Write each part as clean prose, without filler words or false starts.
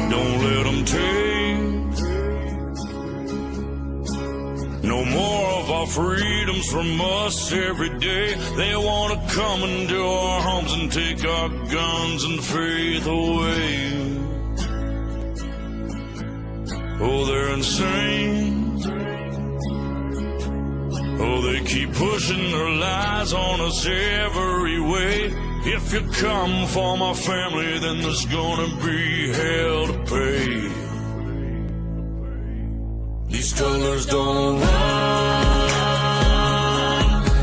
Don't let them take no more of our freedoms from us every day. They want to come into our homes and take our guns and faith away. Oh, they're insane. Oh, they keep pushing their lies on us every way. If you come for my family, then there's gonna be hell to pay. These colors don't run,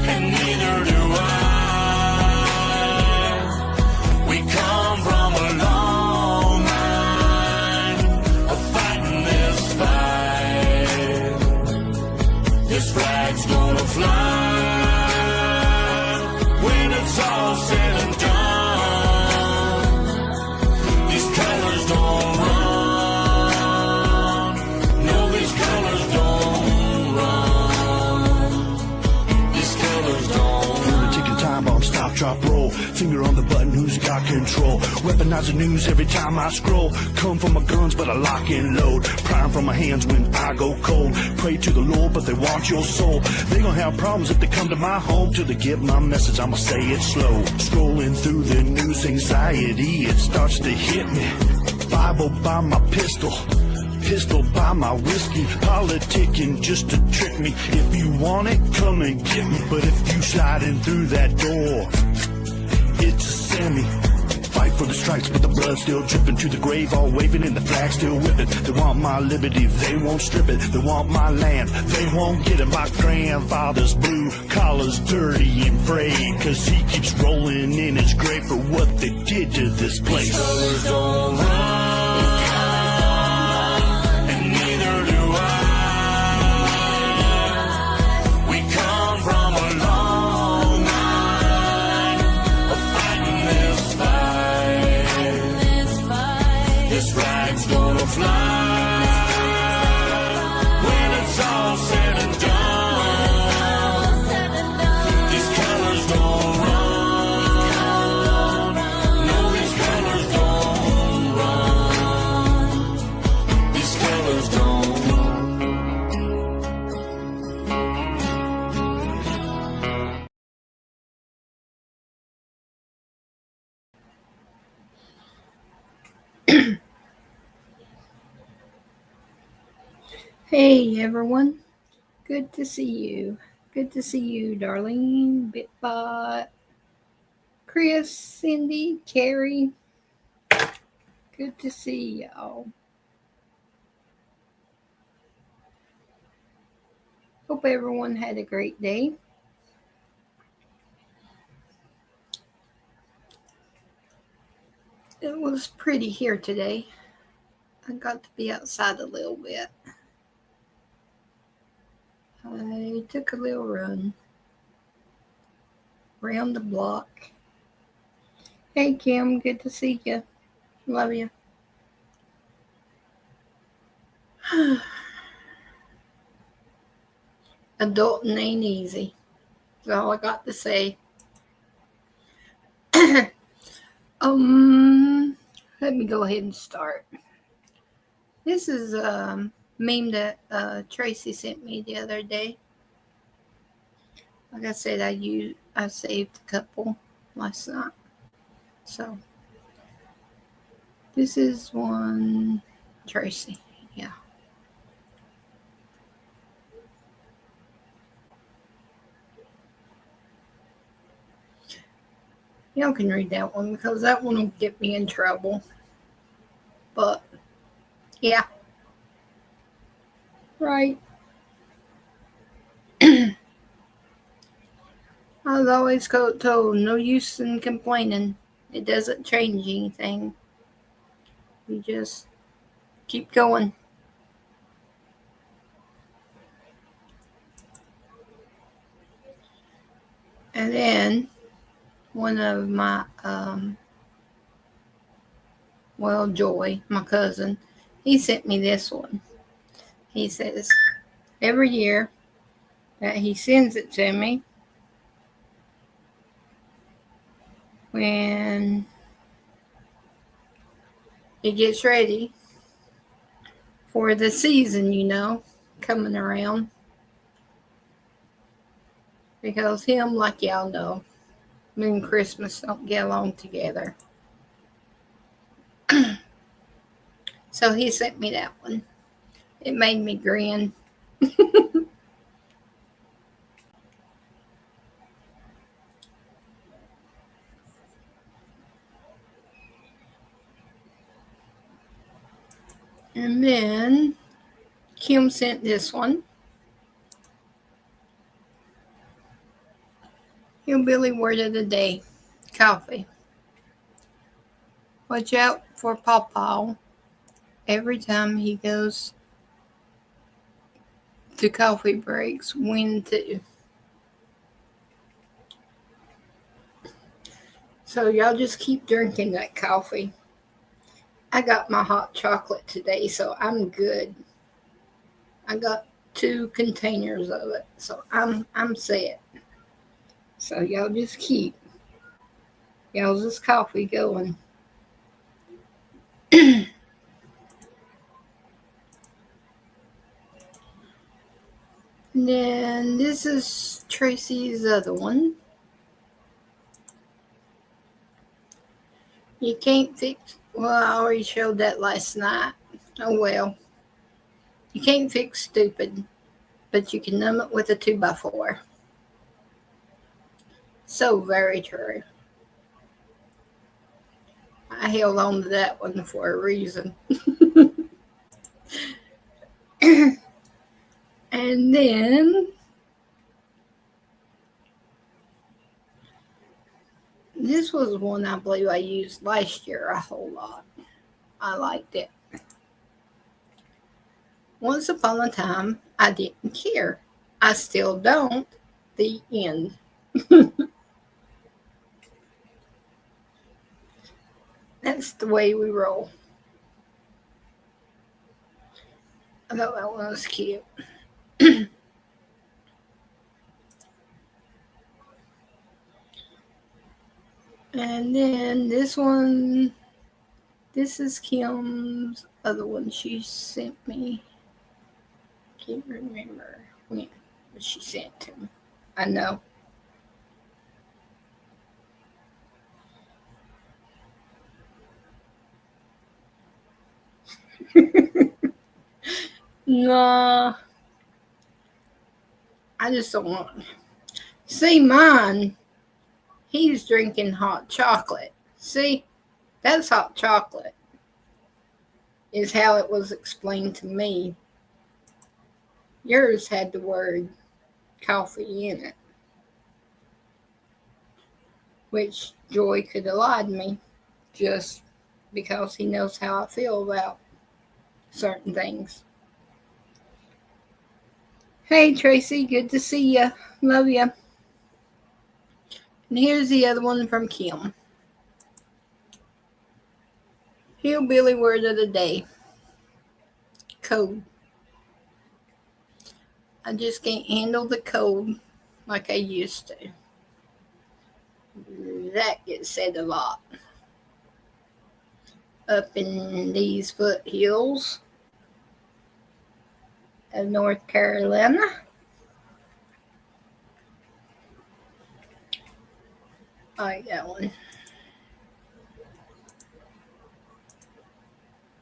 and neither do I. We come from a long line of fighting this fight. This flag's gonna fly when it's all said and done. These colors don't run. No, these colors don't run. These colors don't run. Ticking time bomb, stop, drop, roll. Finger on the button, who's got control? Weaponize the news every time I scroll. Come for my guns, but I lock and load. Prime from my hands when I go cold. Pray to the Lord, but they want your soul. They gonna have problems if they come to my home. Till they get my message, I'ma say it slow. Scrolling through the news, anxiety, it starts to hit me. Bible by my pistol by my whiskey. Politicking just to trick me. If you want it, come and get me. But if you sliding through that door, it's a Sammy. Fight for the stripes, but the blood still dripping to the grave, all waving and the flag still whipping. They want my liberty, they won't strip it. They want my land, they won't get it. My grandfather's blue collar's dirty and frayed, cause he keeps rolling in his grave for what they did to this place. These colors don't run. This flag's gonna fly when it's all said and done. These colors don't run. No, these colors don't run. These colors don't Hey everyone, good to see you. Good to see you, Darlene, Bitbot, Chris, Cindy, Carrie. Good to see y'all. Hope everyone had a great day. It was pretty here today. I got to be outside a little bit. I took a little run around the block. Hey Kim, good to see you. Love you. Adulting ain't easy. That's all I got to say. Let me go ahead and start. This is meme that Tracy sent me the other day. Like I said, I saved a couple last night. So this is one Tracy. Yeah. Y'all can read that one because that one will get me in trouble. But yeah. Right. I was always told no use in complaining. It doesn't change anything. You just keep going. And then one of my Joy, my cousin, he sent me this one. He says, every year that he sends it to me, when it gets ready for the season, coming around. Because him, like y'all know, me and Christmas don't get along together. So he sent me that one. It made me grin. And then Kim sent this one. Hillbilly word of the day, coffee. Watch out for Pawpaw every time he goes to coffee breaks. When to. So y'all just keep drinking that coffee. I got my hot chocolate today, so I'm good. I got 2 containers of it, so I'm set. So y'all just keep y'all's coffee going. And then this is Tracy's other one. You can't fix. Well, I already showed that last night. Oh well. You can't fix stupid, but you can numb it with a 2x4. So very true. I held on to that one for a reason. And then this was one I believe I used last year a whole lot. I liked it. Once upon a time, I didn't care. I still don't. The end. That's the way we roll. I thought that one was cute. And then this one, this is Kim's other one she sent me. Can't remember when she sent to me. I know. No, I just don't want. See, mine, he's drinking hot chocolate. See, that's hot chocolate, is how it was explained to me. Yours had the word coffee in it, which Joy could have lied to me just because he knows how I feel about certain things. Hey, Tracy, good to see ya. Love ya. And here's the other one from Kim. Hillbilly word of the day. Cold. I just can't handle the cold like I used to. That gets said a lot. Up in these foothills of North Carolina. I like that one.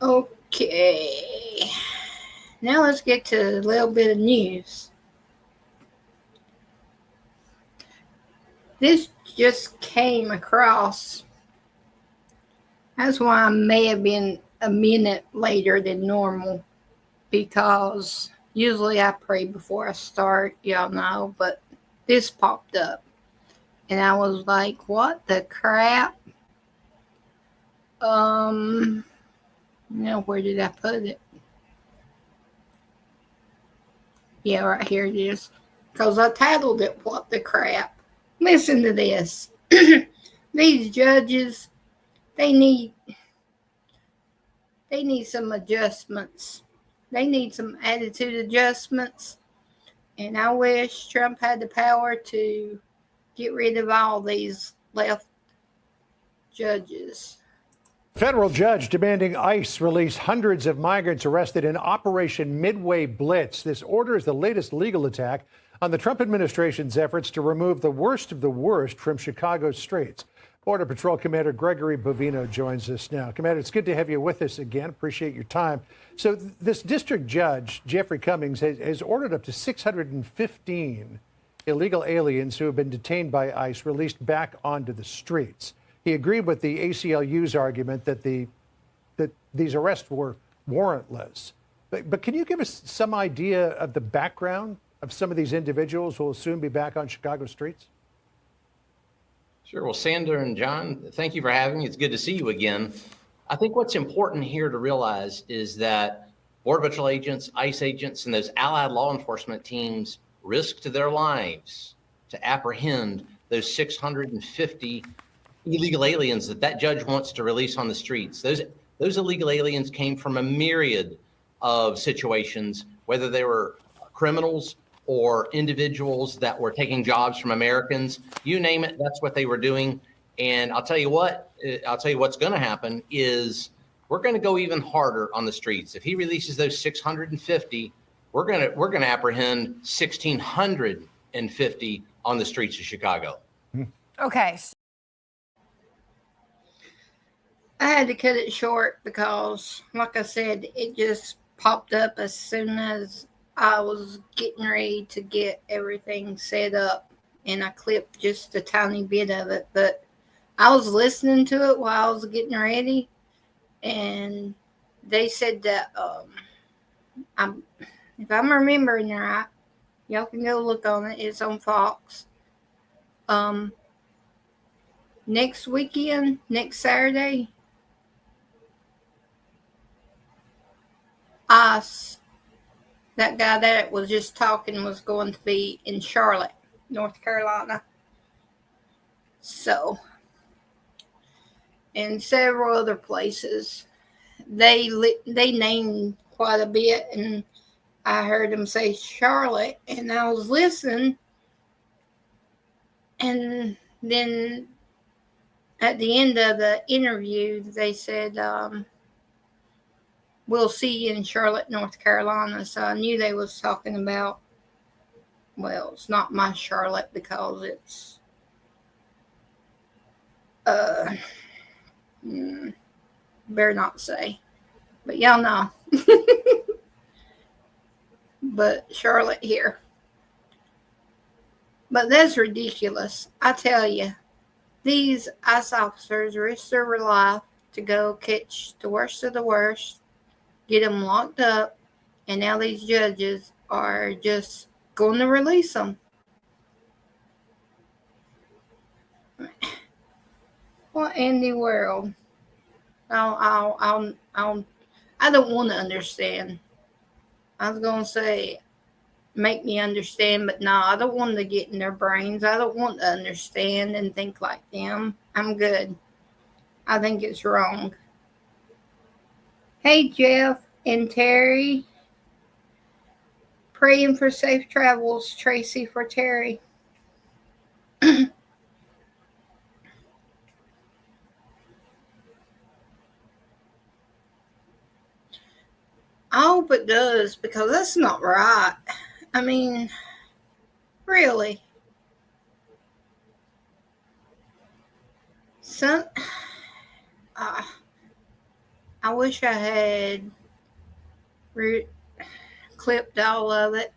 Okay. Now let's get to a little bit of news. This just came across. That's why I may have been a minute later than normal, because usually I pray before I start, y'all know, but this popped up. And I was like, what the crap? Where did I put it? Yeah, right here it is. Because I titled it, What the Crap? Listen to this. These judges, they need some adjustments. They need some attitude adjustments. And I wish Trump had the power to get rid of all these left judges. Federal judge demanding ICE release hundreds of migrants arrested in Operation Midway Blitz. This order is the latest legal attack on the Trump administration's efforts to remove the worst of the worst from Chicago's streets. Border Patrol Commander Gregory Bovino joins us now. Commander, it's good to have you with us again. Appreciate your time. So this district judge, Jeffrey Cummings, has ordered up to 615 illegal aliens who have been detained by ICE released back onto the streets. He agreed with the ACLU's argument that these arrests were warrantless. But can you give us some idea of the background of some of these individuals who will soon be back on Chicago streets? Sure. Well, Sandra and John, thank you for having me. It's good to see you again. I think what's important here to realize is that Border Patrol agents, ICE agents, and those allied law enforcement teams risked their lives to apprehend those 650 illegal aliens that judge wants to release on the streets. Those illegal aliens came from a myriad of situations, whether they were criminals or individuals that were taking jobs from Americans. You name it, that's what they were doing. And I'll tell you what's going to happen is we're going to go even harder on the streets. If he releases those 650, we're going to apprehend 1,650 on the streets of Chicago. Okay. I had to cut it short because, like I said, it just popped up as soon as I was getting ready to get everything set up, and I clipped just a tiny bit of it. But I was listening to it while I was getting ready, and they said that if I'm remembering right, y'all can go look on it. It's on Fox. Next weekend, next Saturday, that guy that was just talking was going to be in Charlotte, North Carolina. So, and several other places. They named quite a bit, and I heard them say Charlotte, and I was listening. And then at the end of the interview, they said, we'll see you in Charlotte, North Carolina. So I knew they was talking about, well, it's not my Charlotte because it's better not say. But y'all know. But Charlotte here. But that's ridiculous. I tell you, these ICE officers risk their life to go catch the worst of the worst, get them locked up, and now these judges are just going to release them. What in the world? I don't want to understand. I was going to say, make me understand, but no, I don't want to get in their brains. I don't want to understand and think like them. I'm good. I think it's wrong. Hey, Jeff and Terry. Praying for safe travels, Tracy for Terry. I hope it does, because that's not right. I mean, really. I wish I had clipped all of it,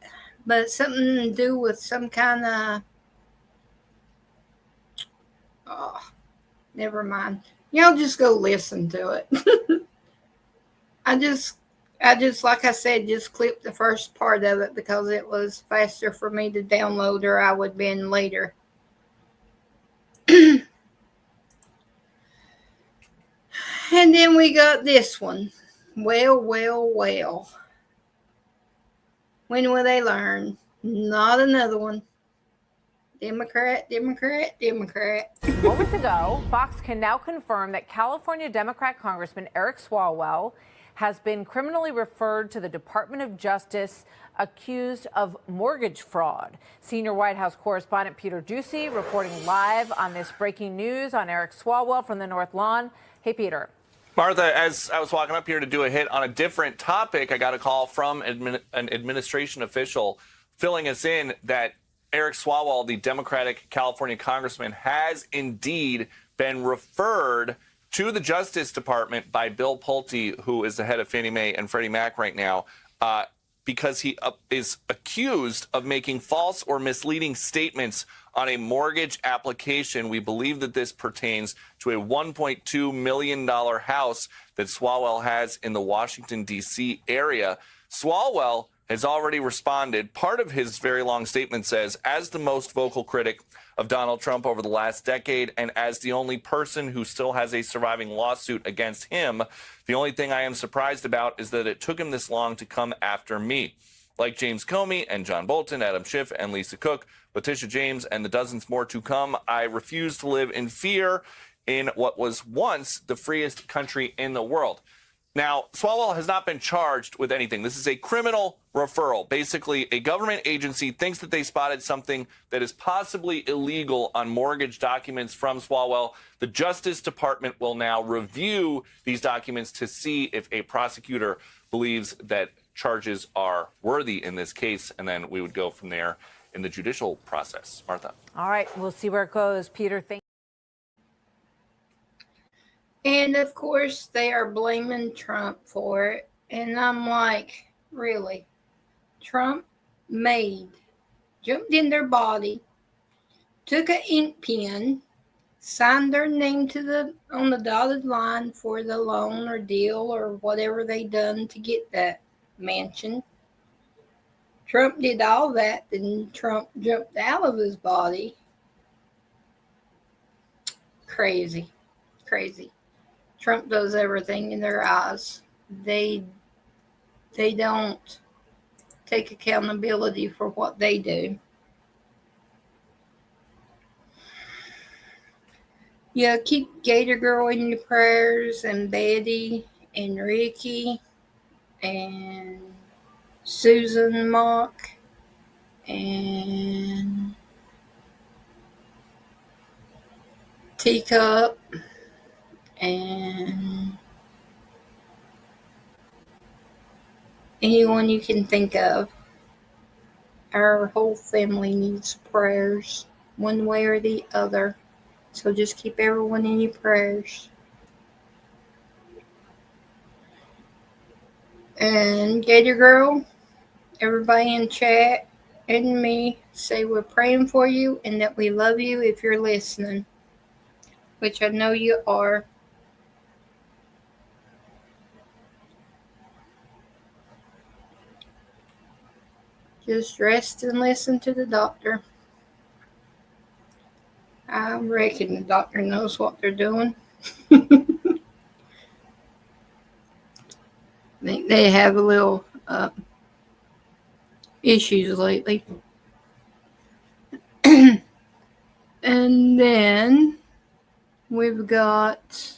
but something to do with some kind of, never mind. Y'all just go listen to it. I just, like I said, just clipped the first part of it because it was faster for me to download, or I would have been later. And then we got this one. Well. When will they learn? Not another one. Democrat. Moments ago, Fox can now confirm that California Democrat Congressman Eric Swalwell has been criminally referred to the Department of Justice, accused of mortgage fraud. Senior White House correspondent Peter Doocy reporting live on this breaking news on Eric Swalwell from the North Lawn. Hey, Peter. Martha, as I was walking up here to do a hit on a different topic, I got a call from an administration official filling us in that Eric Swalwell, the Democratic California congressman, has indeed been referred to the Justice Department by Bill Pulte, who is the head of Fannie Mae and Freddie Mac right now, because he is accused of making false or misleading statements on a mortgage application. We believe that this pertains to a $1.2 million house that Swalwell has in the Washington, D.C. area. Swalwell has already responded. Part of his very long statement says, as the most vocal critic of Donald Trump over the last decade, and as the only person who still has a surviving lawsuit against him, the only thing I am surprised about is that it took him this long to come after me. Like James Comey and John Bolton, Adam Schiff and Lisa Cook, Letitia James, and the dozens more to come, I refuse to live in fear in what was once the freest country in the world. Now, Swalwell has not been charged with anything. This is a criminal referral. Basically, a government agency thinks that they spotted something that is possibly illegal on mortgage documents from Swalwell. The Justice Department will now review these documents to see if a prosecutor believes that charges are worthy in this case, and then we would go from there in the judicial process. Martha. All right, we'll see where it goes. Peter, thank you. And of course, they are blaming Trump for it. And I'm like, really? Trump jumped in their body, took an ink pen, signed their name on the dotted line for the loan or deal or whatever they done to get that mansion. Trump did all that, then Trump jumped out of his body. Crazy. Trump does everything in their eyes. They don't take accountability for what they do. Yeah, keep Gator Girl in your prayers, and Betty and Ricky and Susan Mock and Teacup and anyone you can think of. Our whole family needs prayers, one way or the other. So just keep everyone in your prayers. And Gator Girl, everybody in chat and me say we're praying for you and that we love you if you're listening, which I know you are. Just rest and listen to the doctor. I reckon the doctor knows what they're doing. I think they have a little issues lately. And then we've got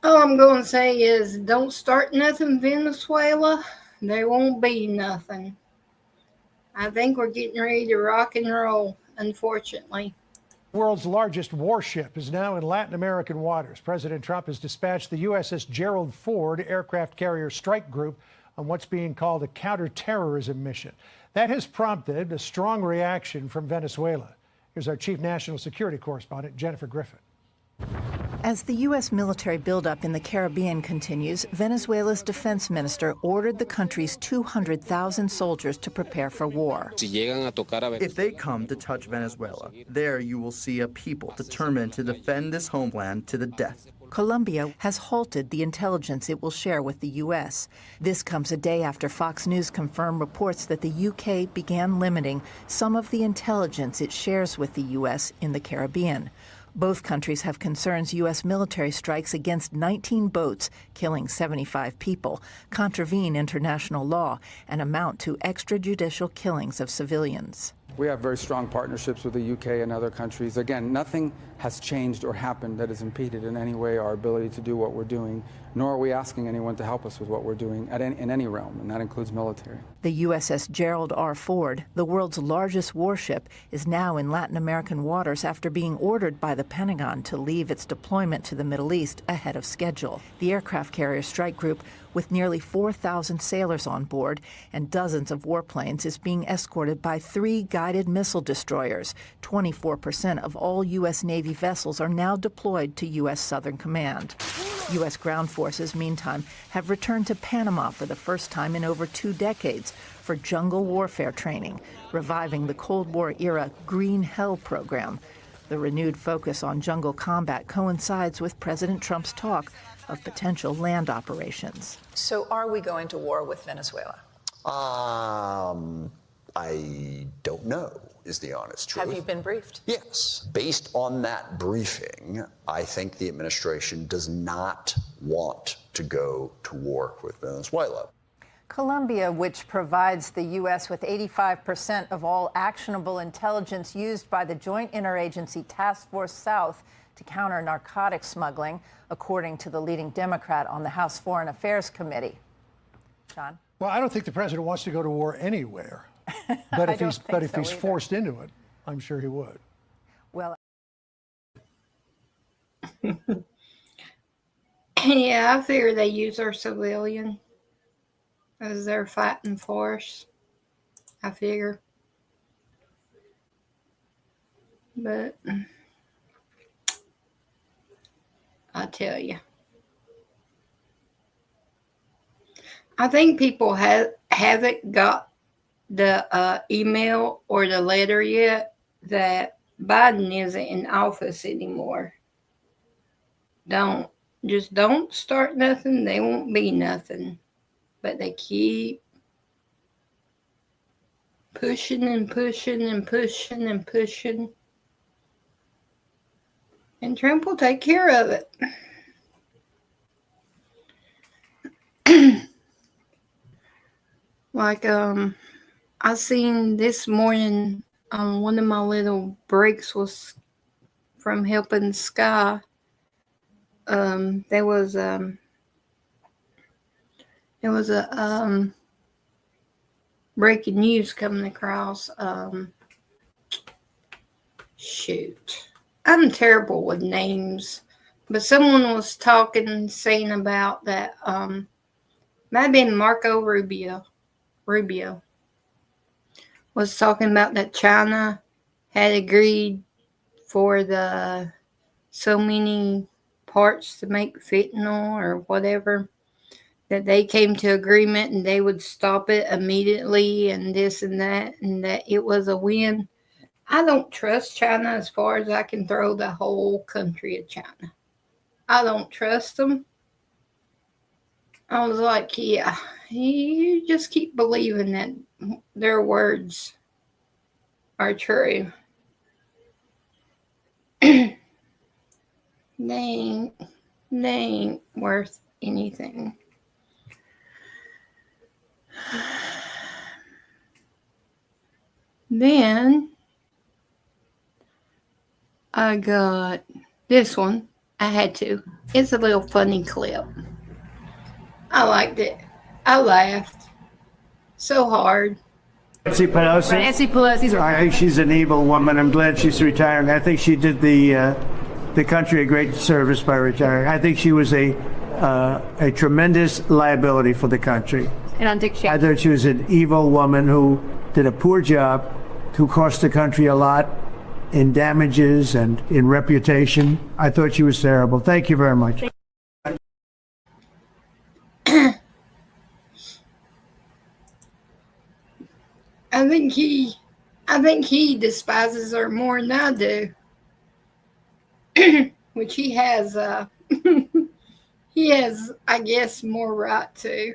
all I'm going to say is don't start nothing, Venezuela. There won't be nothing. I think we're getting ready to rock and roll, unfortunately. The world's largest warship is now in Latin American waters. President Trump has dispatched the USS Gerald Ford aircraft carrier strike group on what's being called a counterterrorism mission. That has prompted a strong reaction from Venezuela. Here's our chief national security correspondent, Jennifer Griffin. As the U.S. military buildup in the Caribbean continues, Venezuela's defense minister ordered the country's 200,000 soldiers to prepare for war. If they come to touch Venezuela, there you will see a people determined to defend this homeland to the death. Colombia has halted the intelligence it will share with the U.S. This comes a day after Fox News confirmed reports that the U.K. began limiting some of the intelligence it shares with the U.S. in the Caribbean. Both countries have concerns U.S. military strikes against 19 boats, killing 75 people, contravene international law and amount to extrajudicial killings of civilians. We have very strong partnerships with the UK and other countries. Again, nothing has changed or happened that has impeded in any way our ability to do what we're doing nor are we asking anyone to help us with what we're doing in any realm, and that includes military. The USS Gerald R. Ford, the world's largest warship, is now in Latin American waters after being ordered by the Pentagon to leave its deployment to the Middle East ahead of schedule. The aircraft carrier strike group, with nearly 4,000 sailors on board and dozens of warplanes, is being escorted by 3 guided missile destroyers. 24% of all U.S. Navy vessels are now deployed to U.S. Southern Command. U.S. ground forces, meantime, have returned to Panama for the first time in over 2 decades for jungle warfare training, reviving the Cold War-era Green Hell program. The renewed focus on jungle combat coincides with President Trump's talk of potential land operations. So are we going to war with Venezuela? I don't know, is the honest truth. Have you been briefed? Yes. Based on that briefing, I think the administration does not want to go to war with Venezuela. Colombia, which provides the U.S. with 85% of all actionable intelligence used by the Joint Interagency Task Force South to counter narcotics smuggling, according to the leading Democrat on the House Foreign Affairs Committee. John? Well, I don't think the president wants to go to war anywhere. But if he's forced into it, I'm sure he would. Well, yeah, I figure they use our civilian as their fighting force. I figure. But I tell you, I think people haven't got the email or the letter yet that Biden isn't in office anymore. Don't start nothing. They won't be nothing. But they keep pushing and pushing and pushing and pushing. And Trump will take care of it. Like, I seen this morning on one of my little breaks was from helping Sky. There was a breaking news coming across. Shoot, I'm terrible with names, but someone was saying about that. Might have been Marco Rubio was talking about that China had agreed for the so many parts to make fentanyl or whatever, that they came to agreement and they would stop it immediately and this and that it was a win. I don't trust China as far as I can throw the whole country of China. I don't trust them. I was like, yeah, you just keep believing that their words are true. They ain't worth anything. Then I got this one. I had to. It's a little funny clip. I liked it. I laughed so hard. Nancy Pelosi. Nancy Pelosi's I think she's an evil woman. I'm glad she's retiring. I think she did the country a great service by retiring. I think she was a tremendous liability for the country. And on Dick Cheney. I thought she was an evil woman who did a poor job, who cost the country a lot in damages and in reputation. I thought she was terrible. Thank you very much. I think he despises her more than I do. Which he has he has, I guess, more right to.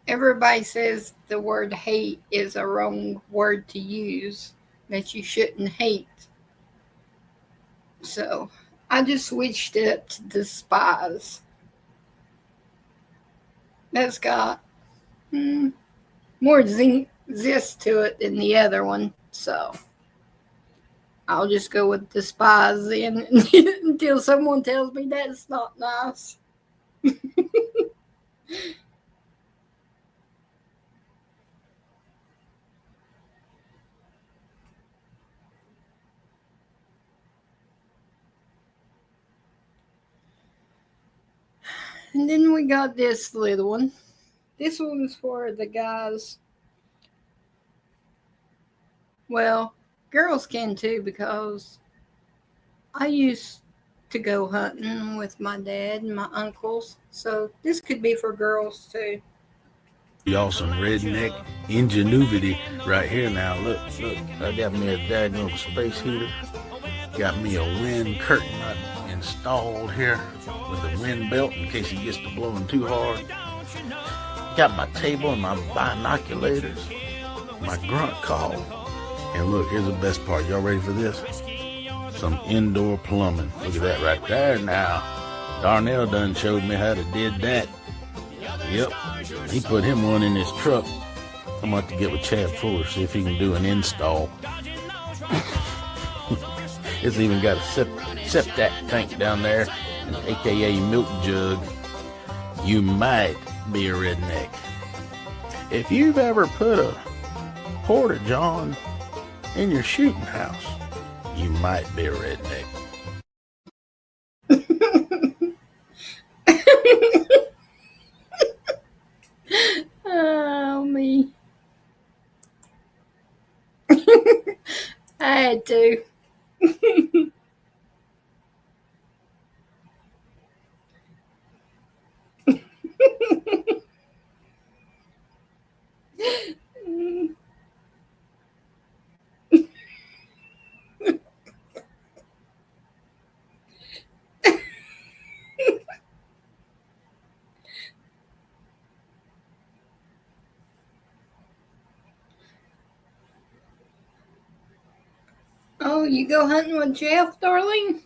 Everybody says the word hate is a wrong word to use, that you shouldn't hate. So I just switched it up to despise. That's got more zest to it than the other one. So I'll just go with despise then until someone tells me that's not nice. And then we got this little one. This one's for the guys. Well, girls can too, because I used to go hunting with my dad and my uncles. So this could be for girls too. Y'all some redneck ingenuity right here now. Look, I got me a daggone space heater. Got me a wind curtain I installed here with a wind belt in case it gets to blowing too hard. Got my table and my binoculars, my grunt call. And look, here's the best part. Y'all ready for this? Some indoor plumbing. Look at that right there now. Darnell done showed me how to did that. Yep, he put him one in his truck. I'm about to get with Chad Fuller, see if he can do an install. It's even got a septic tank down there, an AKA milk jug. You might be a redneck. If you've ever put a porta-john in your shooting house, you might be a redneck. Oh, me. I had to. Oh, you go hunting with Jeff, darling?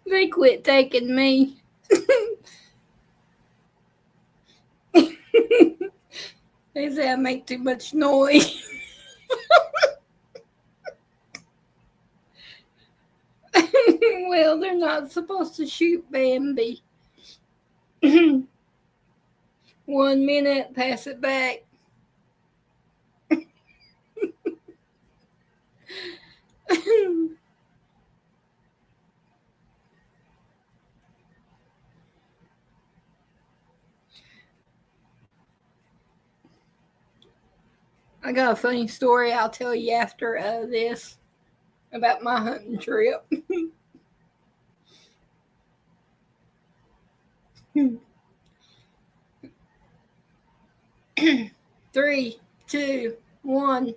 They quit taking me. They say I make too much noise. Well, they're not supposed to shoot Bambi. 1 minute, pass it back. I got a funny story I'll tell you after this about my hunting trip. 3, 2, 1.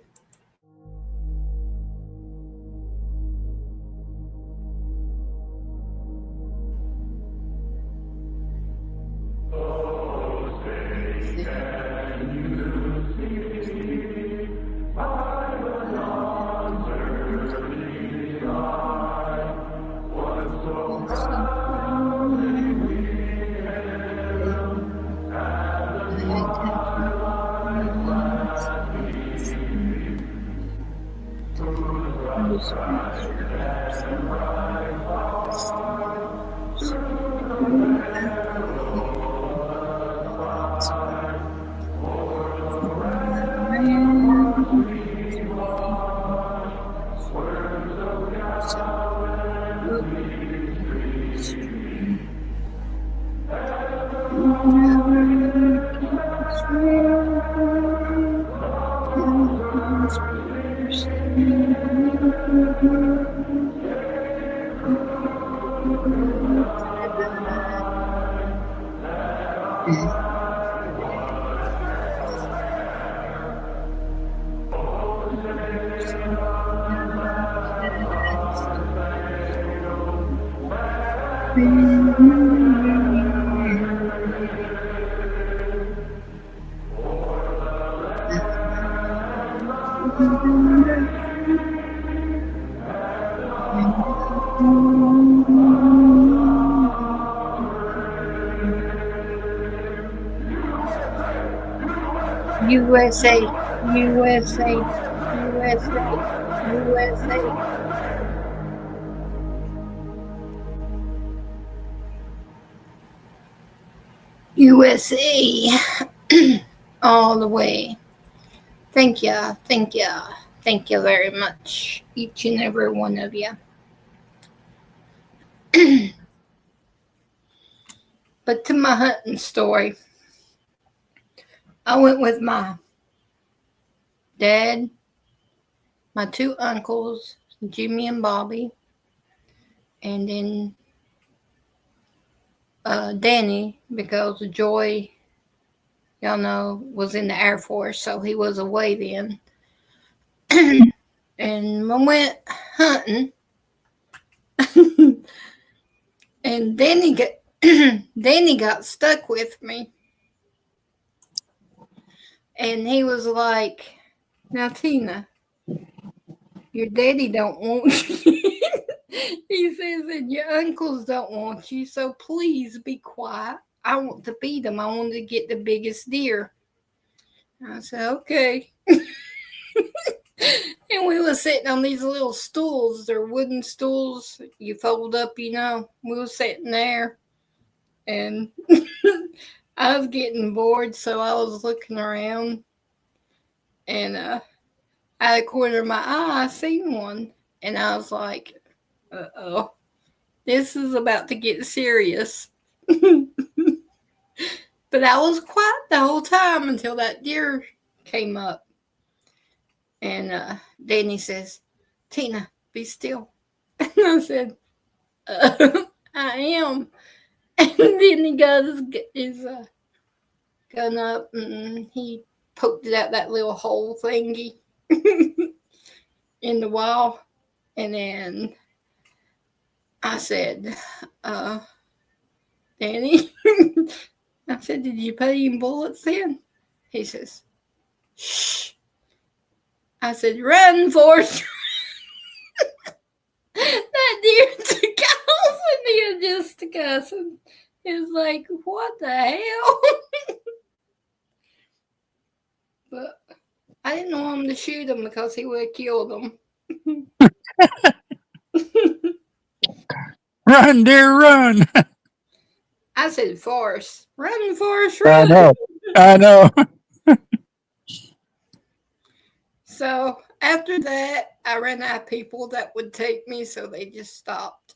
USA, USA, USA, USA. USA. All the way. Thank you, thank you, thank you very much, each and every one of you. But to my hunting story, I went with my dad, my two uncles, Jimmy and Bobby, and then Danny, because Joy, y'all know, was in the Air Force, so he was away then. And I went hunting, and Danny got stuck with me. And he was like, "Now, Tina, your daddy don't want you." He says, "And your uncles don't want you, so please be quiet. I want to beat them. I want to get the biggest deer." I said, "Okay." And we were sitting on these little stools. They're wooden stools you fold up, you know. We were sitting there. And I was getting bored, so I was looking around. And out of the corner of my eye, I seen one. And I was like, uh-oh, this is about to get serious. But I was quiet the whole time until that deer came up. And Danny says, "Tina, be still." And I said, "I am." And then he got his gun up and he poked it out that little hole thingy in the wall. And then I said, "Danny," I said, "did you put any bullets in?" He says, "Shh." I said, "Run, Forrest." That deer took off and he was just cussing. It was like, what the hell? But I didn't want him to shoot him because he would have killed him. Run, dear, run. I said, "Forrest, run, Forrest, run." I know. So after that, I ran out of people that would take me, so they just stopped.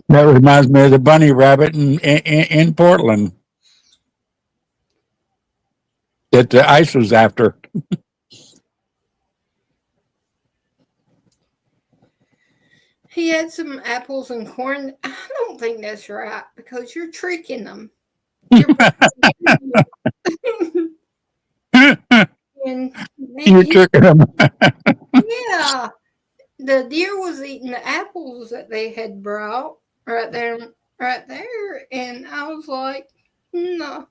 That reminds me of the bunny rabbit in Portland that the ice was after. He had some apples and corn. I don't think that's right because you're tricking them. And You're tricking them. Yeah. The deer was eating the apples that they had brought right there. And I was like, no.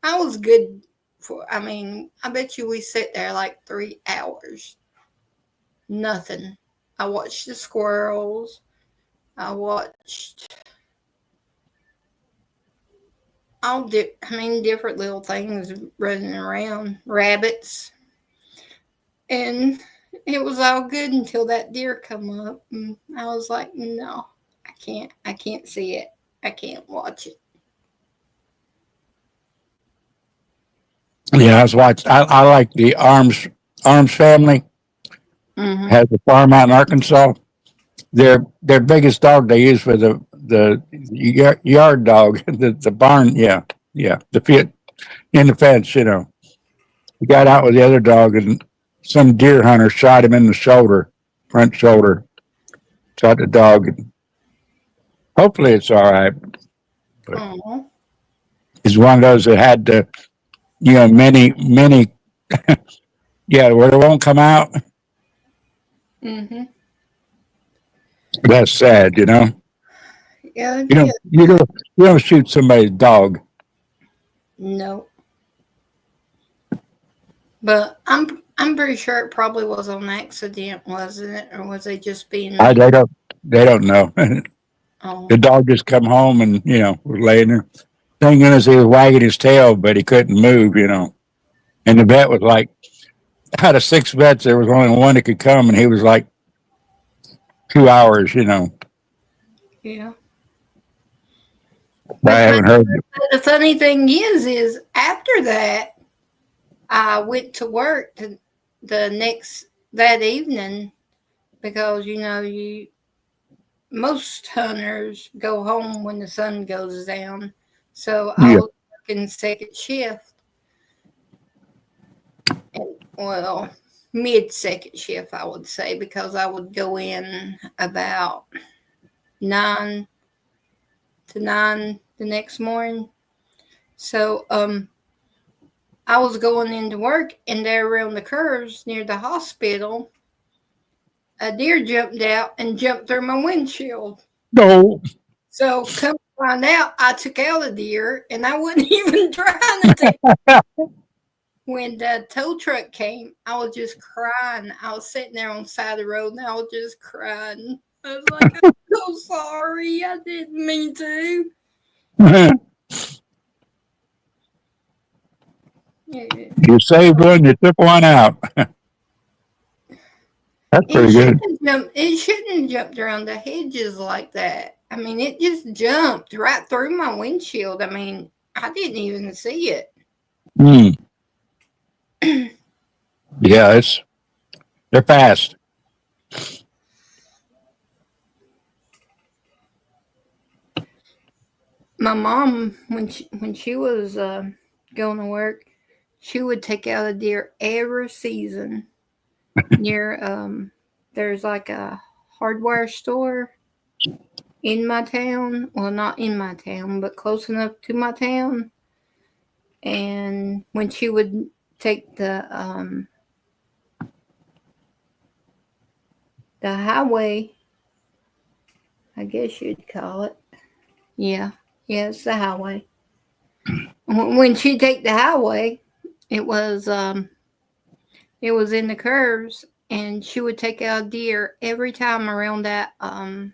I was good I bet you we sat there like 3 hours. Nothing. I watched the squirrels. I watched different little things running around, rabbits. And it was all good until that deer come up. And I was like, no, I can't see it. I can't watch it. Yeah, I was watching. I like the Arms family. Mm-hmm. Has a farm out in Arkansas. Their biggest dog they use for the yard dog, the barn. Yeah, the fit in the fence. You know, he got out with the other dog, and some deer hunter shot him in the front shoulder. Shot the dog. And hopefully, it's all right. But he's one of those that had to, many. Yeah, where it won't come out. Mm-hmm. That's sad, Yeah. You don't shoot somebody's dog. No. But I'm pretty sure it probably was an accident, wasn't it? Or was they just being They don't know. The dog just come home and was laying there. Thing is, he was wagging his tail, but he couldn't move. And the vet was like, out of 6 vets, there was only one that could come, and he was like 2 hours, Yeah. I haven't heard. The funny thing is after that, I went to work that evening because most hunters go home when the sun goes down. So I was working second shift, well, mid second shift, I would say, because I would go in about 9 to 9 the next morning. So I was going into work, and there around the curves near the hospital, a deer jumped out and jumped through my windshield. No. So come to find out, I took out a deer, and I wasn't even trying to take it. When the tow truck came, I was just crying. I was sitting there on the side of the road, and I was just crying. I was like, I'm so sorry. I didn't mean to. You saved one, you took one out. That's pretty good. It shouldn't have jumped around the hedges like that. I mean, it just jumped right through my windshield. I mean, I didn't even see it. Yeah, they're fast. My mom, when she was going to work, she would take out a deer every season near there's like a hardware store in my town. Well, not in my town, but close enough to my town. And when she would take the highway, I guess you'd call it. Yeah, it's the highway. When she'd take the highway, it was in the curves, and she would take out a deer every time around that I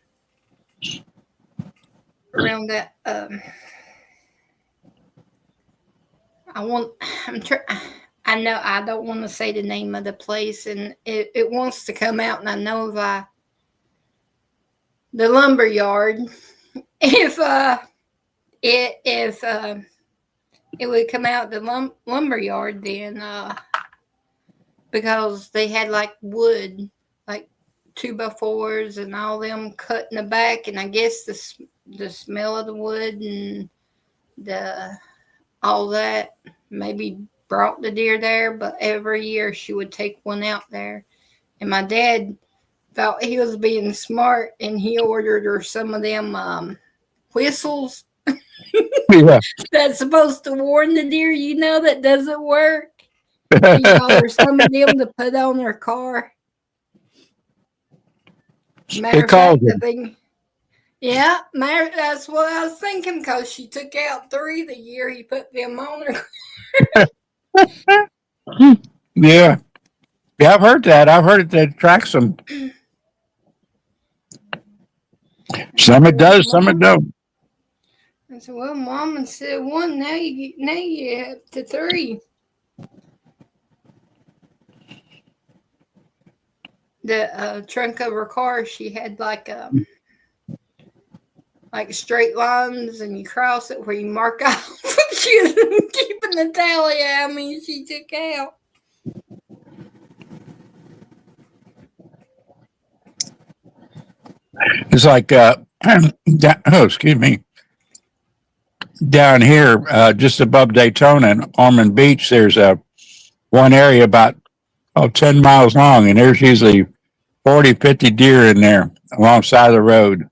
know I don't want to say the name of the place, and it wants to come out, and I know the lumber yard. If it would come out the lumber yard, then because they had like wood, like 2x4s and all them cut in the back, and I guess the smell of the wood and all that maybe brought the deer there. But every year she would take one out there, and my dad thought he was being smart, and he ordered her some of them whistles. Yeah. That's supposed to warn the deer, that doesn't work. He got her some of them to put on her car. Matter of fact, I think, that's what I was thinking, because she took out 3 the year he put them on her car. Yeah, I've heard that. I've heard that tracks them. Some it does, some it don't. I said, well, Mama said 1, now you up to 3. The trunk of her car, she had like straight lines, and you cross it where you mark off. She was keeping the tally how many she took out. It's like, excuse me, down here, just above Daytona and Ormond Beach, there's one area about 10 miles long, and there's usually 40, 50 deer in there alongside the road.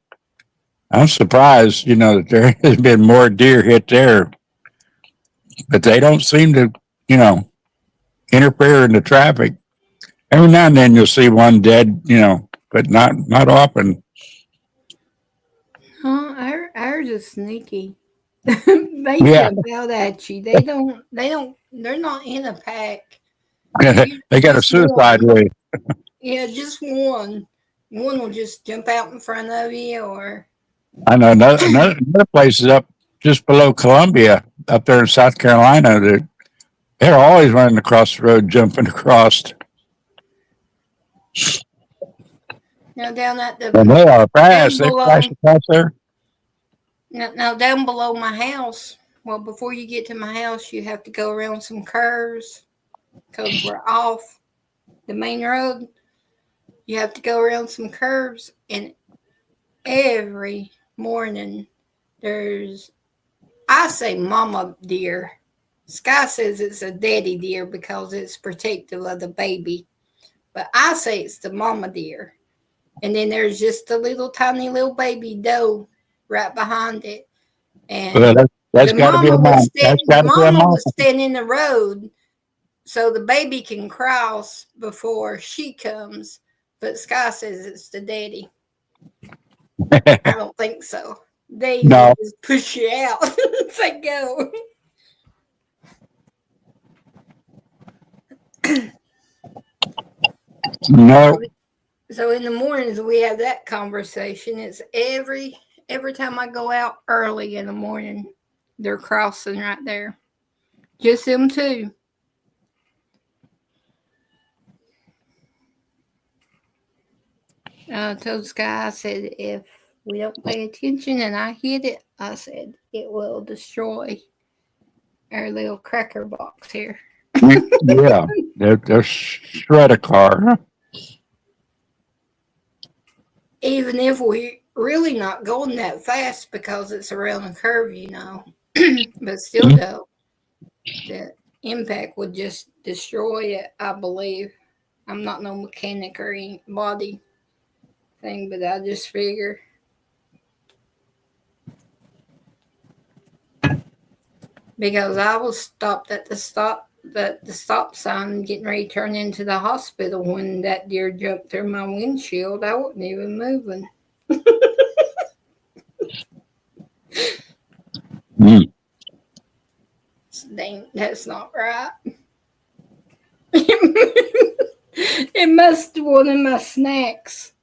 I'm surprised, that there has been more deer hit there, but they don't seem to, interfere in the traffic. Every now and then you'll see one dead, but not often. Ours is sneaky. They jump out at you. They're not in a pack. They got a suicide rate. Yeah, just one. One will just jump out in front of you, or. I know another place is up just below Columbia, up there in South Carolina. That They're always running across the road, jumping across. Now down at the And they are fast. down They below, flash across there. now down below my house. Well, before you get to my house, you have to go around some curves because we're off the main road. You have to go around some curves, and every morning there's, I say mama deer. Sky says it's a daddy deer because it's protective of the baby. But I say it's the mama deer. And then there's just a little tiny little baby doe right behind it. And Well, that's the got to be a mama mom. was That's standing, got the to be a mama mom. was standing in the road so the baby can cross before she comes. But Sky says it's the daddy. I don't think so. They No. just push you out. Say go. No. So in the mornings we have that conversation. It's every time I go out early in the morning, they're crossing right there. Just them two. I told Sky, I said, if we don't pay attention and I hit it, I said, it will destroy our little cracker box here. Yeah, they're shred a car. Even if we're really not going that fast because it's around a curve, you know. But still, though, the impact would just destroy it, I believe. I'm not no mechanic or any body thing, but I just figure. Because I was stopped at the stop sign getting ready to turn into the hospital when that deer jumped through my windshield. I wasn't even moving. Dang, that's not right. It must have one of my snacks.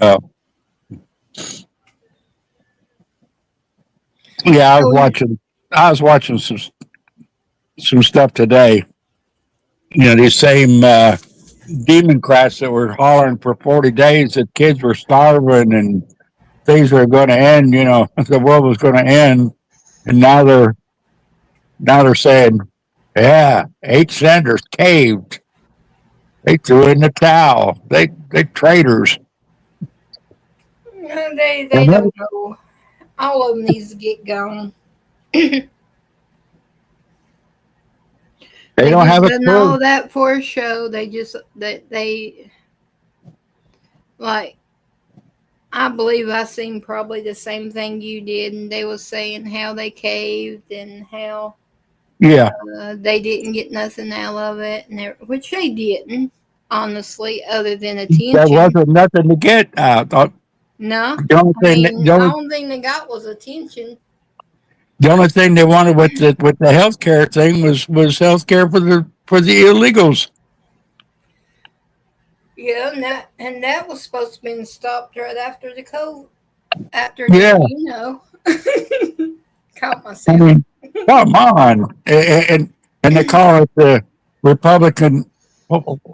Oh. Yeah, I was watching some stuff today. You know, these same Democrats that were hollering for 40 days that kids were starving and things were going to end, you know, the world was going to end. And now they're saying, yeah, 8 senators caved. They threw in the towel. They traitors. They don't know. All of them needs to get gone. They don't have a done clue. all that for a show. They just they like. I believe I seen probably the same thing you did, and they was saying how they caved and how they didn't get nothing out of it, and which they didn't, honestly, other than attention. There wasn't nothing to get out. No, the only thing they got was attention. The only thing they wanted with the healthcare thing was healthcare for the illegals. Yeah, and that was supposed to be stopped right after the COVID. You know, caught myself. I mean, come on, and they call it the Republican.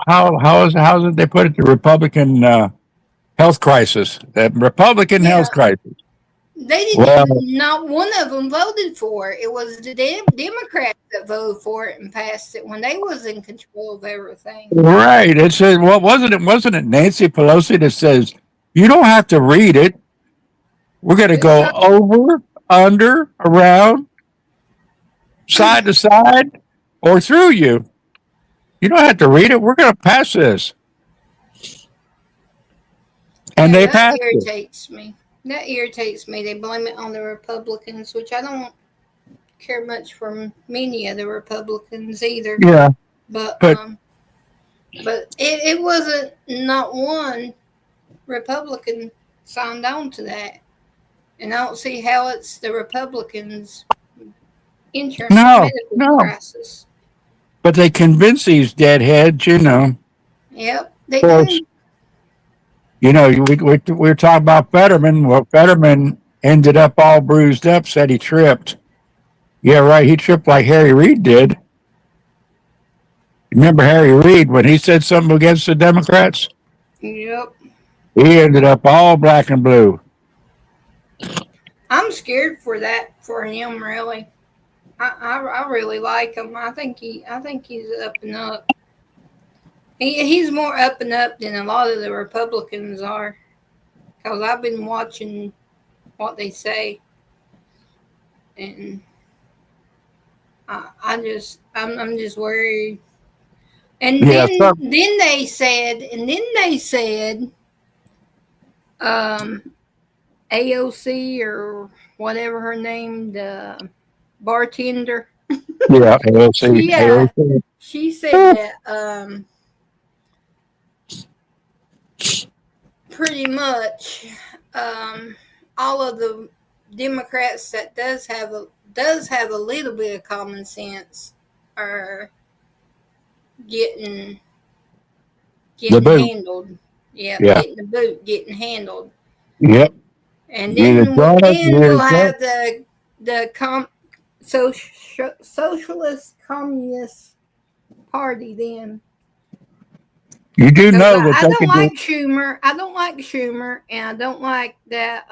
How is it they put it? The Republican health crisis. The Republican health crisis. They didn't. Not one of them voted for it. It was the Democrats that voted for it and passed it when they was in control of everything. Right. It says, well, wasn't it Nancy Pelosi that says you don't have to read it. We're going to go over, under, around, side to side, or through you. You don't have to read it. We're going to pass this. And they passed it. That irritates me. That irritates me. They blame it on the Republicans, which I don't care much for many of the Republicans either. Yeah. But it wasn't not one Republican signed on to that. And I don't see how it's the Republicans' insurance medical crisis. But they convince these deadheads, you know. Yep. They Of course, do. you know, we were talking about Fetterman. Well, Fetterman ended up all bruised up, said he tripped. Yeah, right. He tripped like Harry Reid did. Remember Harry Reid when he said something against the Democrats? Yep. He ended up all black and blue. I'm scared for him. Really, I really like him. I think he's up and up. He's more up and up than a lot of the Republicans are. Because I've been watching what they say, and I'm just worried. And Yeah, then they said, AOC or whatever her name, the bartender. yeah, AOC, Yeah, AOC. she said that pretty much all of the Democrats that does have a little bit of common sense are getting The boot. handled. Yeah, Yeah. getting the boot, getting handled. Yep. And You're then done it, we'll have the socialist communist party then. You do know that I they don't could like do. Schumer. I don't like Schumer, and I don't like that.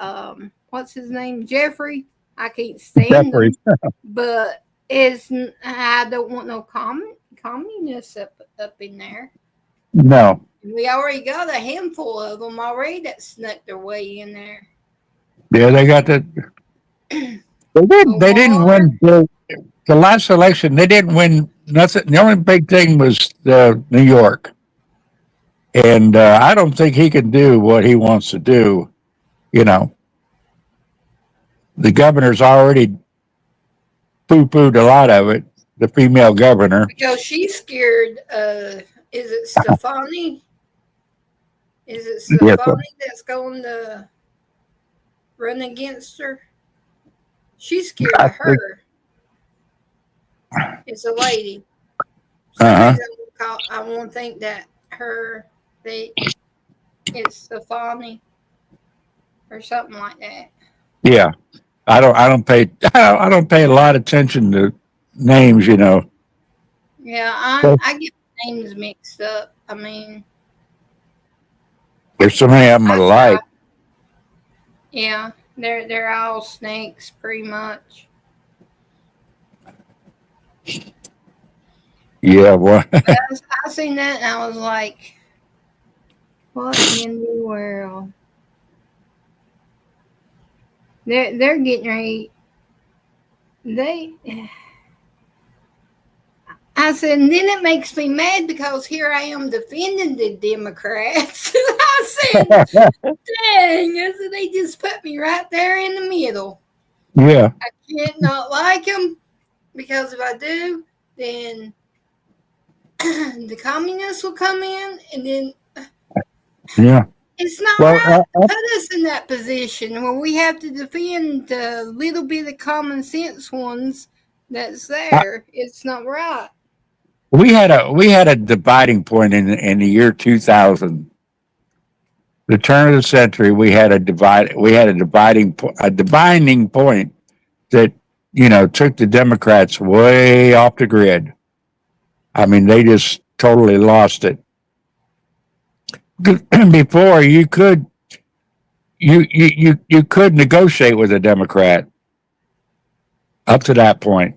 What's his name? Jeffrey. I can't stand Jeffrey. him. But I don't want no communists up in there. No. We already got a handful of them already that snuck their way in there. Yeah, they got that. They didn't win the last election. They didn't win nothing. The only big thing was New York. And I don't think he can do what he wants to do. You know, the governor's already poo-pooed a lot of it, the female governor. Because she's scared. Is it Stefani? Is it Stefani that's going to run against her? She's scared of her. It's a lady. I won't think that it's Stefani or something like that. Yeah, I don't pay a lot of attention to names, you know. Yeah, I get names mixed up. I mean, there's so many of them alike. Yeah, they're all snakes, pretty much. Yeah, well, I seen that and I was like, what in the world? They're getting ready. I said, and then it makes me mad because here I am defending the Democrats. I said, dang, I said, they just put me right there in the middle. Yeah. I can't not like them because if I do, then the communists will come in and then yeah. It's not right to put us in that position where we have to defend the little bit of common sense ones that's there. It's not right. We had a dividing point in the year 2000. The turn of the century, we had a dividing point that, you know, took the Democrats way off the grid. I mean, they just totally lost it. Before you could negotiate with a Democrat up to that point.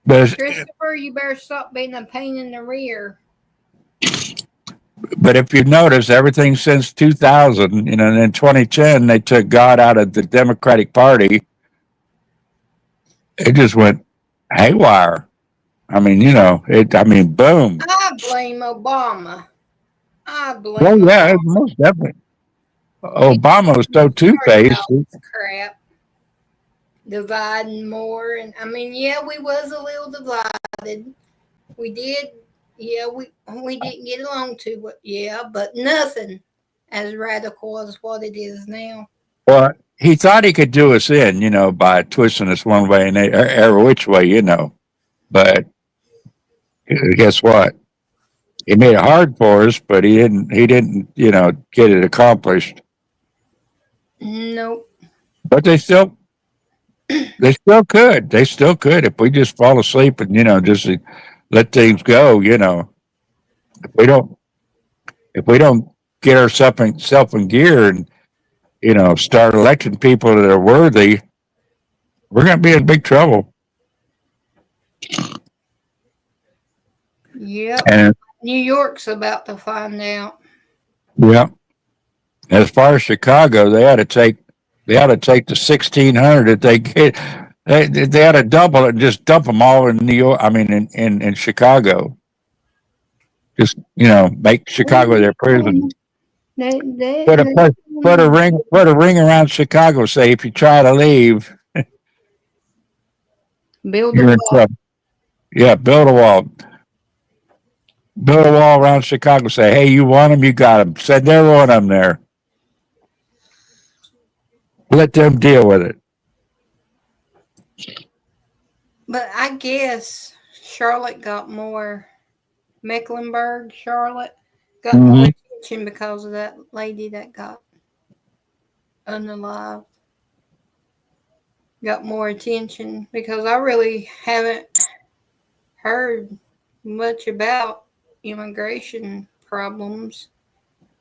But Christopher, you better stop being a pain in the rear. But if you notice, everything since 2000, you know, and in 2010, they took God out of the Democratic Party. It just went haywire. I mean, you know, boom. I blame Obama. Oh, yeah, most definitely. Obama was so two-faced. Crap. Dividing more. And I mean, yeah, we was a little divided. We did. Yeah, we didn't get along too well. Yeah, but nothing as radical as what it is now. Well, he thought he could do us in, you know, by twisting us one way and every which way, you know. But guess what? He made it hard for us, but he didn't, get it accomplished. Nope. But they still could. They still could if we just fall asleep and, just let things go, If we don't get ourselves in gear and, start electing people that are worthy, we're going to be in big trouble. Yep. And New York's about to find out. yeah, as far as Chicago, they ought to take the 1,600 that they get. They ought to double it and just dump them all in New York. I mean, in Chicago. Just make Chicago their prison. Put a ring around Chicago. Say if you try to leave, build you're a in wall. trouble. Yeah, build a wall. Build a wall around Chicago. Say, hey, you want them? You got them. Send every one of them there. Let them deal with it. But I guess Charlotte got more. Mecklenburg, Charlotte got more attention because of that lady that got unalived. Got more attention because I really haven't heard much about immigration problems.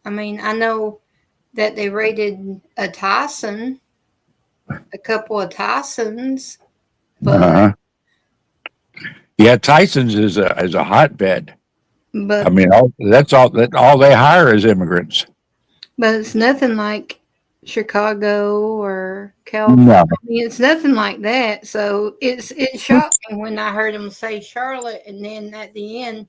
I mean, I know that they raided a couple of Tysons, but yeah, Tyson's is a hotbed. But I mean, all they hire is immigrants. But it's nothing like Chicago or California. No. I mean, it's nothing like that. So it shocked me when I heard him say Charlotte, and then at the end,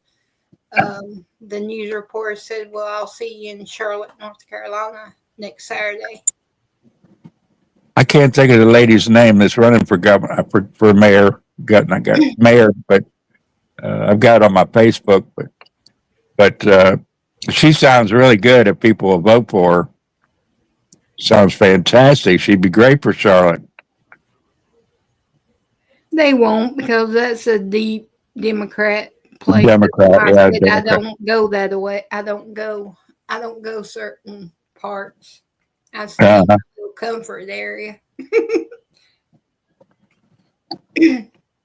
the news reporter said, "Well, I'll see you in Charlotte, North Carolina next Saturday." I can't think of the lady's name that's running for governor for mayor. I got mayor, but I've got it on my Facebook. But she sounds really good if people will vote for her. Sounds fantastic. She'd be great for Charlotte. They won't because that's a deep Democrat place. Democrat, yeah. I don't go that way. I don't go certain parts. I stay in a little comfort area.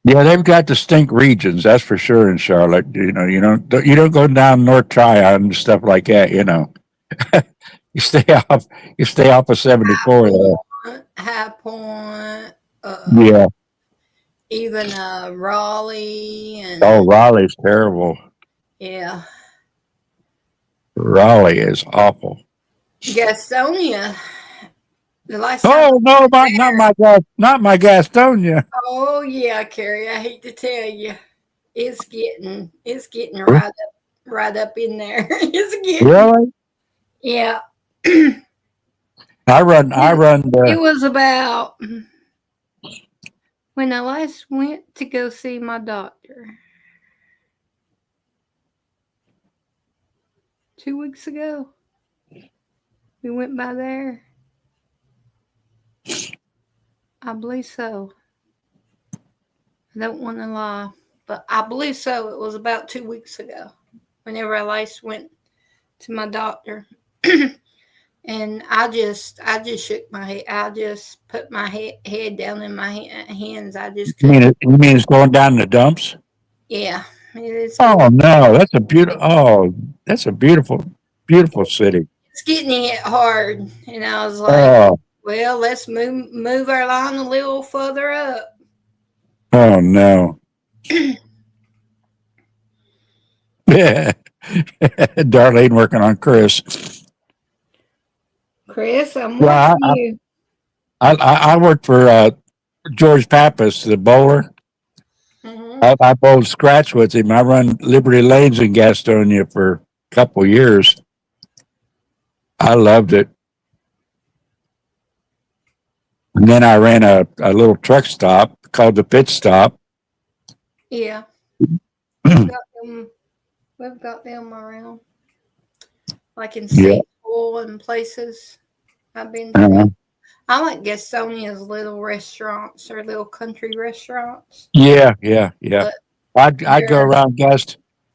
Yeah, they've got distinct regions, that's for sure in Charlotte. You don't go down North Tryon and stuff like that. You stay off of 74 there. High Point. Yeah. Even Raleigh and Raleigh's terrible. Yeah. Raleigh is awful. Gastonia. The last not my Gastonia. Oh yeah, Carrie. I hate to tell you, it's getting right up in there. It's getting really. Yeah. I run. It was about when I last went to go see my doctor 2 weeks ago. We went by there. I believe so. I don't want to lie, but I believe so. It was about 2 weeks ago whenever I last went to my doctor. And I just shook my head. I just put my head down in my hands. I just couldn't. You mean it's going down in the dumps? Yeah. Oh no, that's a beautiful, beautiful city. It's getting hit hard, and I was like, "Well, let's move our line a little further up." Oh no. Yeah. Darlene working on Chris. Chris, I'm watching you. I worked for George Pappas, the bowler. Mm-hmm. I bowled scratch with him. I run Liberty Lanes in Gastonia for a couple years. I loved it. And then I ran a little truck stop called the Pit Stop. Yeah. We've got them around. Like in Seattle and places I've been to. I like Gastonia's little restaurants or little country restaurants. Yeah. I'd go around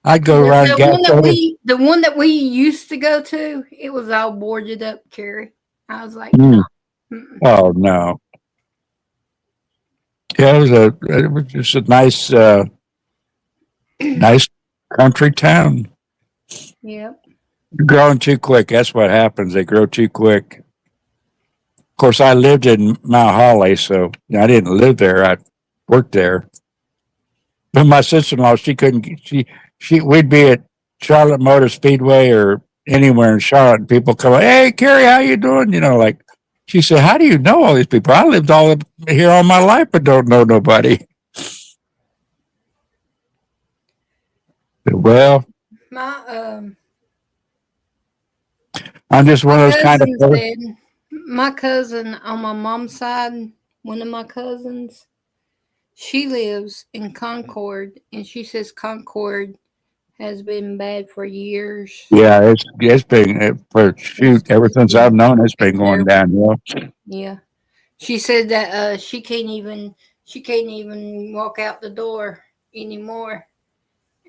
I'd go around The one that we used to go to, it was all boarded up, Carrie. I was like, Mm. no. Oh no. Yeah, it was just a nice nice country town. Yep. Growing too quick. That's what happens. They grow too quick. Of course, I lived in Mount Holly, so I didn't live there. I worked there. But my sister-in-law, she couldn't. We'd be at Charlotte Motor Speedway or anywhere in Charlotte, and people come, "Hey, Carrie, how you doing?" Like she said, "How do you know all these people? I lived here all my life, but don't know nobody." Well, I'm just one of those kind of person. My cousin on my mom's side, one of my cousins, she lives in Concord, and she says Concord has been bad for years. Yeah, it's been ever since I've known it's been going downhill. Yeah, she said that she can't even walk out the door anymore,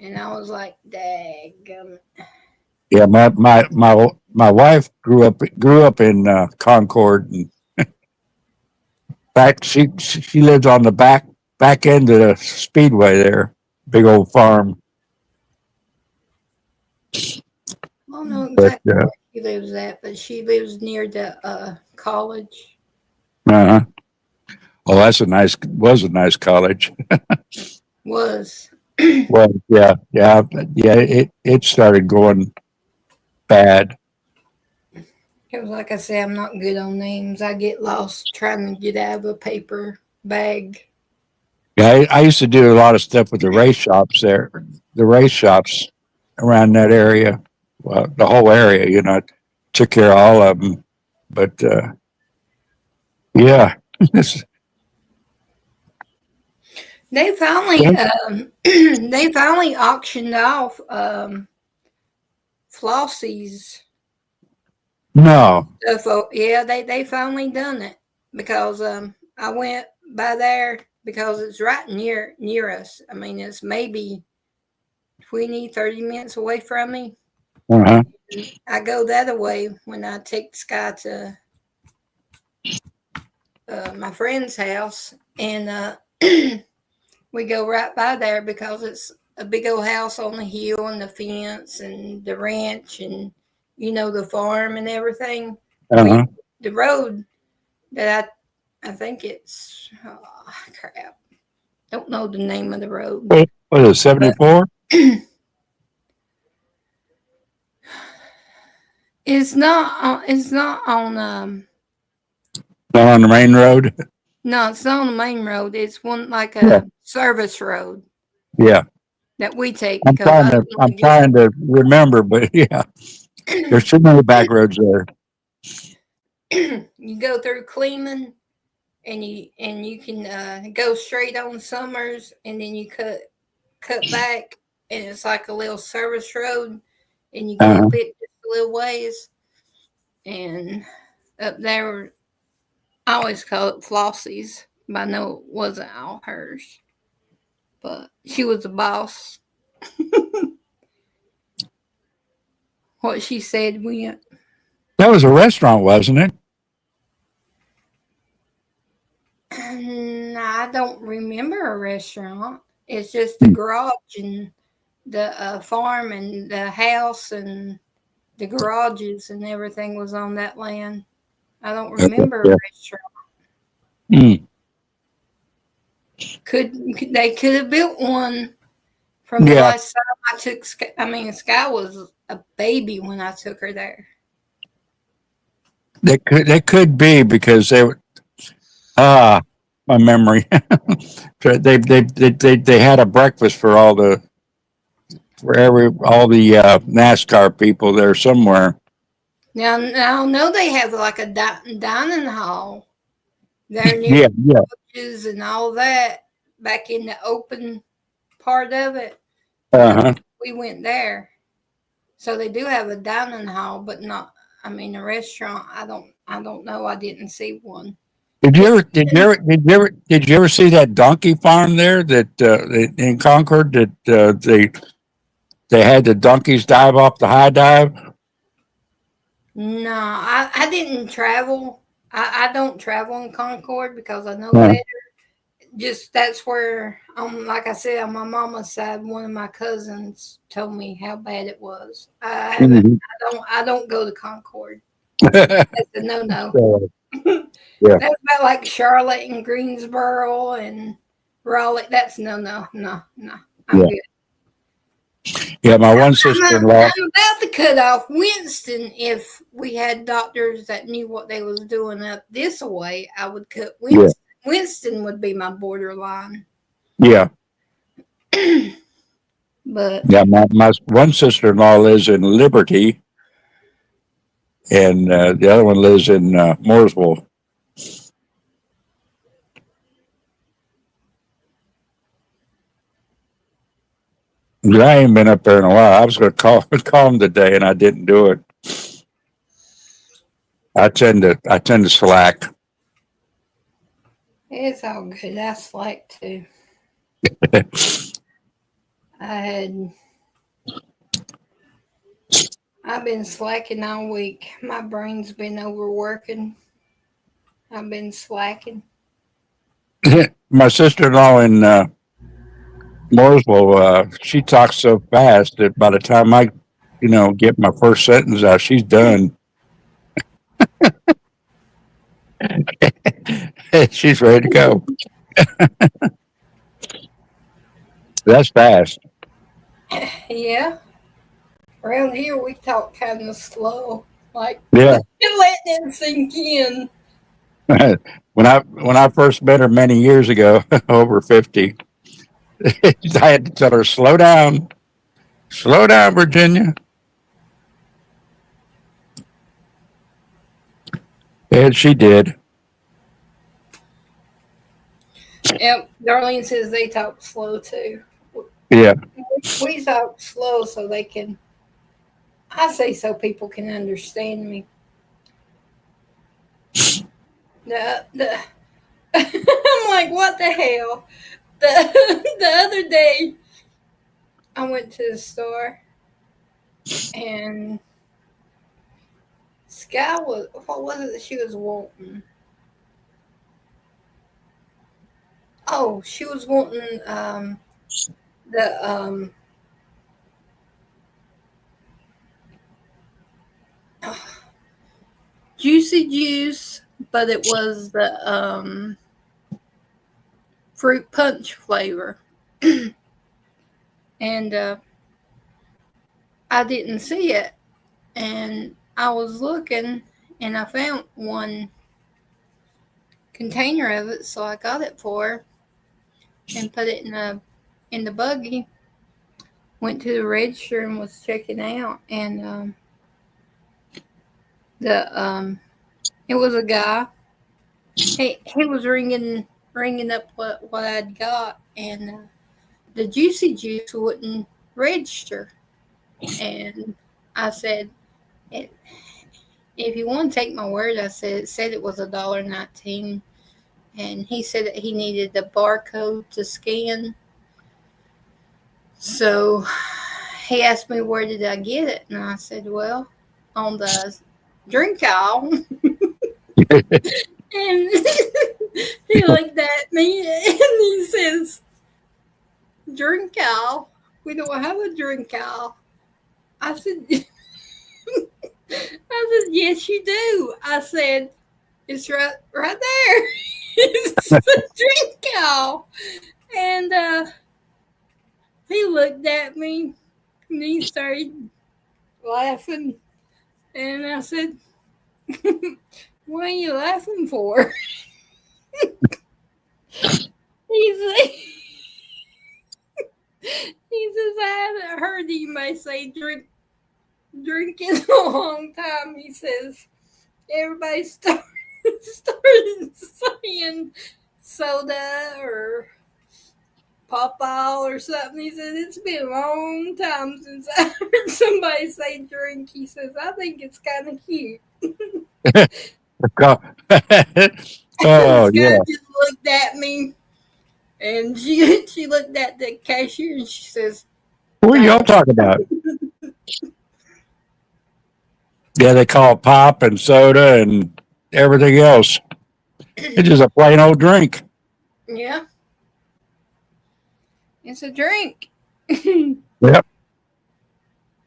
and I was like, "Daggum." Yeah, my wife grew up in Concord, and she lived on the back end of the speedway there, big old farm. I don't know exactly where she lives at, but she lives near the college. Uh-huh. Well, was a nice college. Was. Well, yeah. It started going bad. Because, like I say, I'm not good on names. I get lost trying to get out of a paper bag. Yeah, I used to do a lot of stuff with the race shops there, the race shops around that area. Well, the whole area, I took care of all of them. But yeah, they finally auctioned off Flossie's. No. Yeah, they finally done it because I went by there because it's right near us. I mean, it's maybe 20-30 minutes away from me. Uh-huh. I go that way when I take Sky to my friend's house, and we go right by there because it's a big old house on the hill and the fence and the ranch and the farm and everything. Uh-huh. The road that I think it's crap. Don't know the name of the road. What is it, 74? It's not on Not on the main road? No, it's not on the main road. It's one like a service road. Yeah. That we take. I'm trying to remember, but yeah. There's too many back roads there. You go through Cleveland and you can go straight on Summers, and then you cut back, and it's like a little service road, and you go up it just a little ways, and up there I always call it Flossie's, but I know it wasn't all hers, but she was the boss. What she said went. That was a restaurant, wasn't it? I don't remember a restaurant. It's just the garage and the farm and the house and the garages and everything was on that land. I don't remember a restaurant. They could have built one from the last time I took Sky. I mean, Sky was a baby when I took her there. They could be because they were. My memory. they had a breakfast for all the NASCAR people there somewhere. Now I know they have like a dining hall there near the coaches and all that back in the open part of it. We went there, so they do have a dining hall, but not. I mean, a restaurant. I don't know. I didn't see one. Did you ever see that donkey farm there that in Concord that they had the donkeys dive off the high dive? No, I didn't travel. I don't travel in Concord because I know Huh. better. Just that's where, like I said, on my mama's side, one of my cousins told me how bad it was. I haven't. Mhm. I don't go to Concord. That's a no. Yeah. That's about like Charlotte and Greensboro and Raleigh. That's no. I'm Yeah. good. Yeah, my one I'm sister-in-law. about to cut off Winston. If we had doctors that knew what they was doing up this way, I would cut Winston. Yeah. Winston would be my borderline. Yeah. But Yeah, my one sister-in-law lives in Liberty, and the other one lives in Mooresville. But I ain't been up there in a while. I was going to call him today, and I didn't do it. I tend to slack. it's all good. I slack too. I've been slacking all week. My brain's been overworking. I've been slacking. My sister-in-law in Mooresville, she talks so fast that by the time I, get my first sentence out, she's done. She's ready to go. That's fast. Yeah. Around here, we talk kind of slow. Like, Yeah. let them sink in. When I first met her many years ago, over 50, I had to tell her, slow down, Virginia. And she did. Yep. Darlene says they talk slow too. Yeah. We talk slow so they can, I say so people can understand me. I'm like, what the hell? The other day, I went to the store and Sky what was it that she was wanting? Oh, she was wanting the juicy juice, but it was the fruit punch flavor. And I didn't see it. And I was looking and I found one container of it, so I got it for her and put it in the buggy. Went to the register and was checking out, and it was a guy. He was ringing up what I'd got, and the juicy juice wouldn't register. And I said, if you want to take my word, I said it said it was $1.19, and he said that he needed the barcode to scan. So he asked me where did I get it, and I said, well, on the drink aisle. And he looked at me and he says, drink aisle? We don't have a drink aisle. I said, yes, you do. I said, it's right there. It's the drink aisle. And he looked at me and he started laughing. And I said, what are you laughing for? He says, I haven't heard anybody say drink in a long time. He says, everybody started saying soda or Popeye or something. He said, it's been a long time since I heard somebody say drink. He says, I think it's kind of cute. Oh, yeah. Scott just looked at me, and she looked at the cashier, and she says, What are y'all talking about? Yeah, they call it pop and soda and everything else. It's just a plain old drink. Yeah. It's a drink. Yep.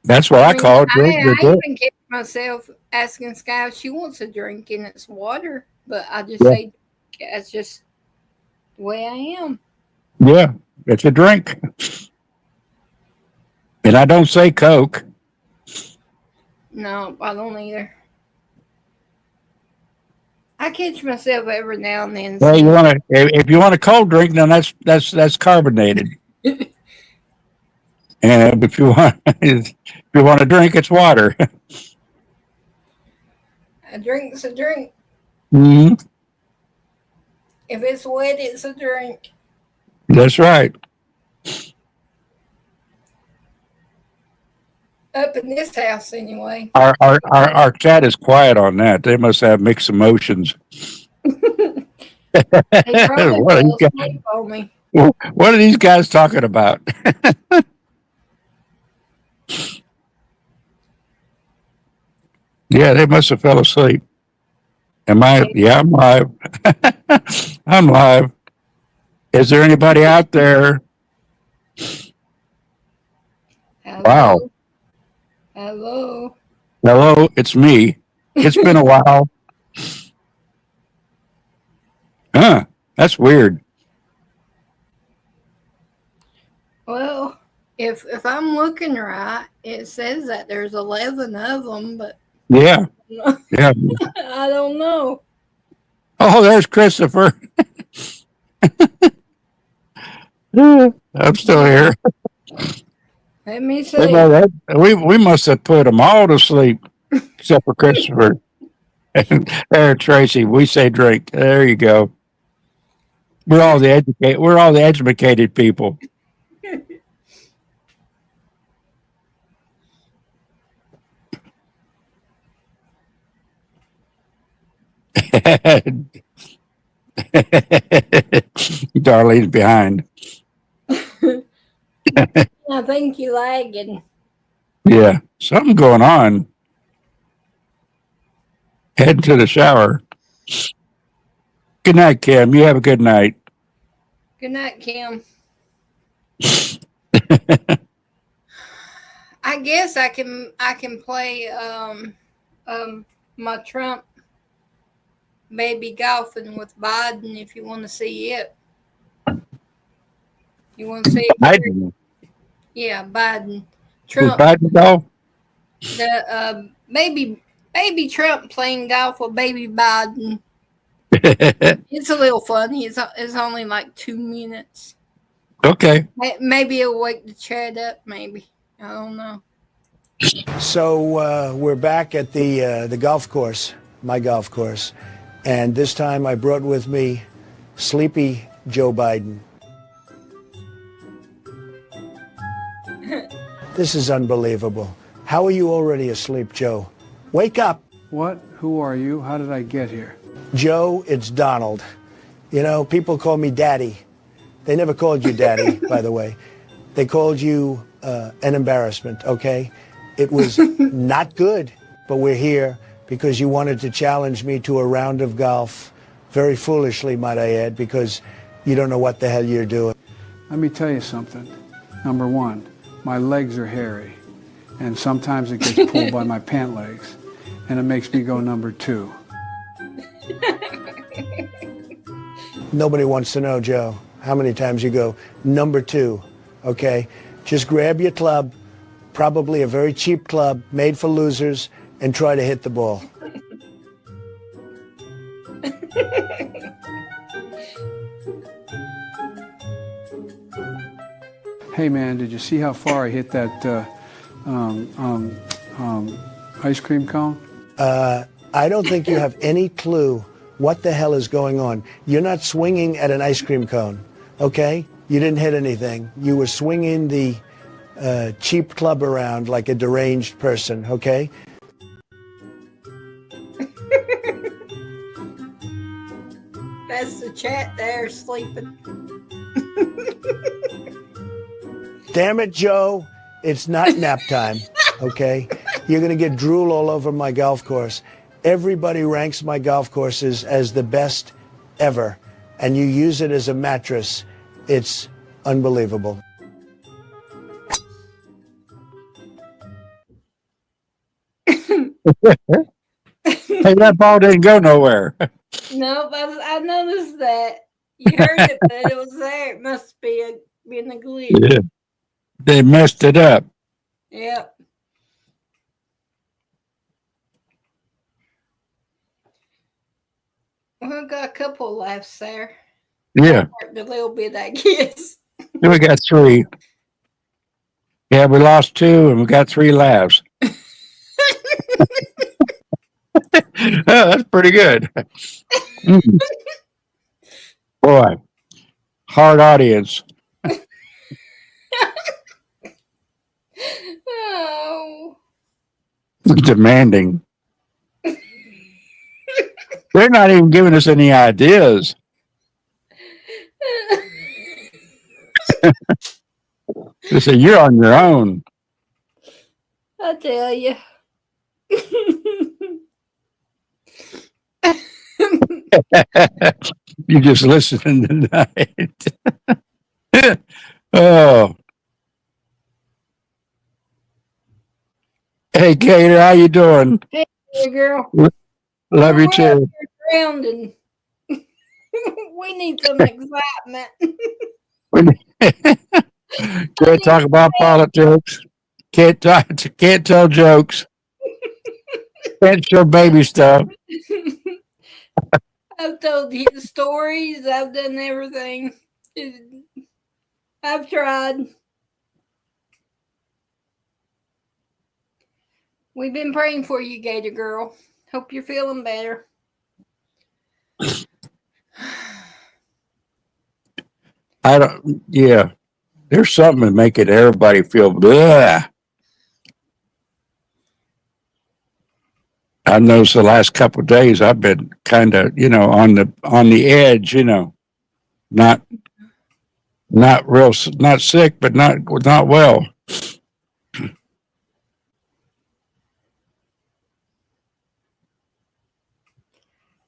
That's what I call it. Drink. I even get myself asking Sky if she wants a drink, and it's water. But I just say that's just the way I am. Yeah, it's a drink. And I don't say Coke. No, I don't either. I catch myself every now and then. Well, if you want a cold drink, then that's carbonated. And if you want a drink, it's water. A drink's a drink. Mm-hmm. If it's wet, it's a drink. That's right. Up in this house, anyway. Our chat is quiet on that. They must have mixed emotions. They probably fell asleep on me. What are these guys talking about? Yeah, they must have fell asleep. Am I? Yeah, I'm live. I'm live. Is there anybody out there? Hello? Wow. Hello. Hello, it's me. It's been a while. Huh, that's weird. Well, if I'm looking right, it says that there's 11 of them, but Yeah. Yeah. I don't know. Oh, there's Christopher. I'm still here. Let me see. We must have put them all to sleep, except for Christopher. And there, Tracy. We say drink. There you go. We're all the educated people. Darlene's behind. I think you lagging. Yeah, something going on. Heading to the shower. Good night, Kim. You have a good night. Good night, Kim. I guess I can play my Trump baby golfing with Biden if you want to see it. You want to see it? Biden. Yeah, Biden. Trump. Biden golf? The baby Trump playing golf with baby Biden. It's a little funny. It's only like 2 minutes. Okay. Maybe it'll wake the chat up. Maybe, I don't know. So we're back at the golf course, my golf course, and this time I brought with me sleepy Joe Biden. This is unbelievable. How are you already asleep, Joe? Wake up. What? Who are you? How did I get here? Joe, it's Donald. You know, people call me Daddy. They never called you Daddy, by the way. They called you an embarrassment, okay? It was not good, but we're here because you wanted to challenge me to a round of golf. Very foolishly, might I add, because you don't know what the hell you're doing. Let me tell you something. Number one, my legs are hairy, and sometimes it gets pulled by my pant legs, and it makes me go number two. Nobody wants to know, Joe, how many times you go number two, okay? Just grab your club, probably a very cheap club made for losers, and try to hit the ball. Hey man, did you see how far I hit that ice cream cone? I don't think you have any clue what the hell is going on. You're not swinging at an ice cream cone, okay? You didn't hit anything. You were swinging the cheap club around like a deranged person, okay? That's the chat there sleeping. Damn it, Joe. It's not nap time, okay? You're going to get drool all over my golf course. Everybody ranks my golf courses as the best ever, and you use it as a mattress. It's unbelievable. Hey, that ball didn't go nowhere. No, I noticed that. You heard it, but it was there. It must be been a glitch. Yeah. They messed it up. Yep. We've got a couple of laughs there. Yeah. A little bit, I guess. We got 3. Yeah, we lost 2 and we got 3 laughs. Oh, that's pretty good. Boy, hard audience. Oh. Demanding. They're not even giving us any ideas. They say, you're on your own. I tell you. You just listening tonight. Oh. Hey, Kater, how you doing? Hey, girl. Love you too. Grounding. We need some excitement. Can't talk about politics. Can't tell jokes. Can't show baby stuff. I've told you the stories. I've done everything. I've tried. We've been praying for you, Gator Girl. Hope you're feeling better. Yeah. There's something to make it everybody feel bleh. I noticed the last couple of days I've been kind of, on the edge, not sick, but not well.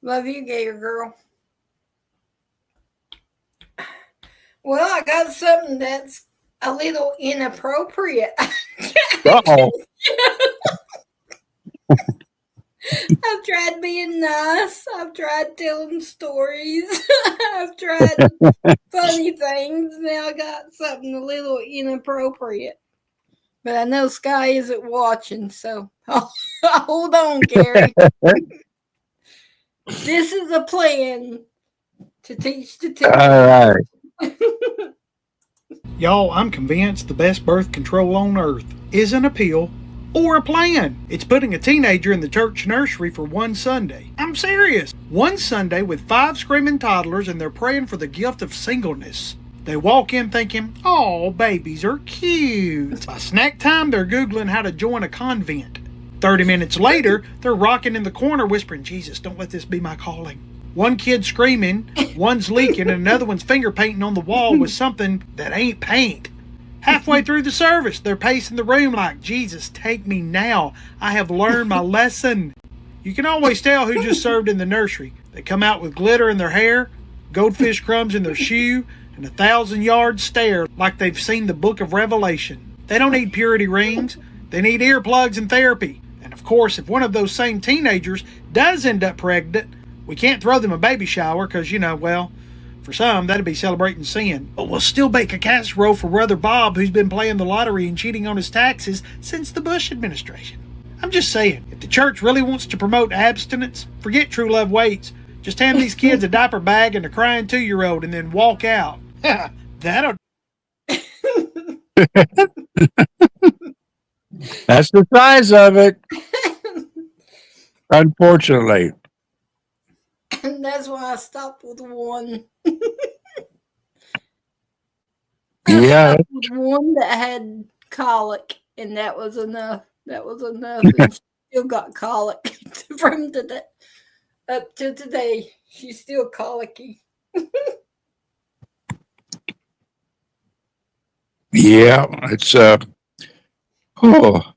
Love you, Gator Girl. Well, I got something that's a little inappropriate. Uh-oh. I've tried being nice. I've tried telling stories. I've tried funny things. Now I got something a little inappropriate. But I know Sky isn't watching, so hold on, Gary. This is a plan to teach the team. All right. Y'all, I'm convinced the best birth control on earth isn't a pill or a plan. It's putting a teenager in the church nursery for one Sunday. I'm serious. One Sunday with 5 screaming toddlers and they're praying for the gift of singleness. They walk in thinking, oh, babies are cute. By snack time, they're Googling how to join a convent. 30 minutes later, they're rocking in the corner whispering, Jesus, don't let this be my calling. One kid screaming, one's leaking, and another one's finger painting on the wall with something that ain't paint. Halfway through the service, they're pacing the room like, Jesus, take me now. I have learned my lesson. You can always tell who just served in the nursery. They come out with glitter in their hair, goldfish crumbs in their shoe, and a 1,000-yard stare like they've seen the book of Revelation. They don't need purity rings. They need earplugs and therapy. And of course, if one of those same teenagers does end up pregnant, we can't throw them a baby shower because, well, for some, that'd be celebrating sin. But we'll still bake a casserole for Brother Bob, who's been playing the lottery and cheating on his taxes since the Bush administration. I'm just saying, if the church really wants to promote abstinence, forget True Love Waits. Just hand these kids a diaper bag and a crying 2-year-old and then walk out. That'll... That's the size of it. Unfortunately. And that's why I stopped with one. Yeah. With one that had colic, and that was enough. That was enough. And she still got colic from today up to today. She's still colicky. Yeah, it's Oh,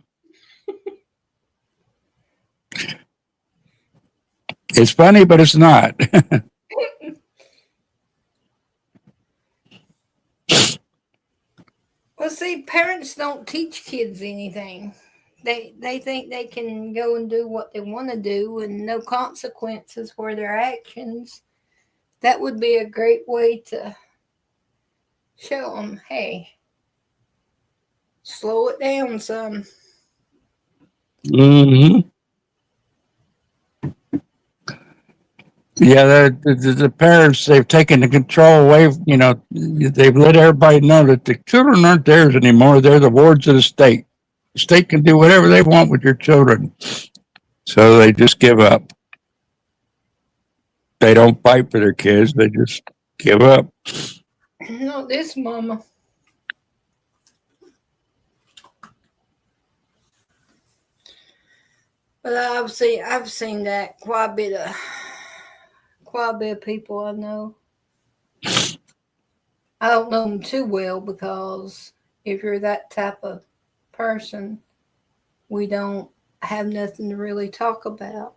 it's funny, but it's not. Well, see, parents don't teach kids anything. They think they can go and do what they want to do and no consequences for their actions. That would be a great way to show them, hey, slow it down some. Hmm. Yeah, the parents, they've taken the control away. You know, they've let everybody know that the children aren't theirs anymore. They're the wards of the state. The state can do whatever they want with your children. So they just give up. They don't fight for their kids. They just give up. Not this mama. But I've seen that quite a bit of people I know. I don't know them too well because if you're that type of person, we don't have nothing to really talk about.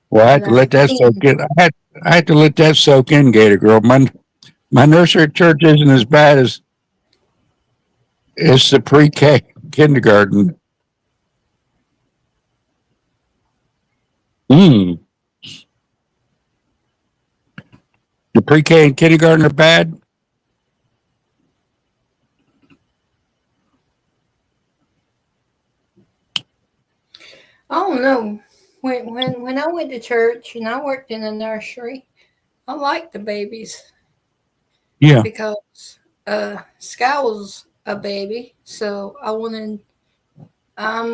Well, I had to let that soak in. I had to let that soak in, Gator Girl. My nursery at church isn't as bad as it's the pre-K kindergarten. The pre-K and kindergarten are bad. Oh no. When I went to church and I worked in a nursery, I liked the babies. Yeah. Because Sky was a baby, so I'm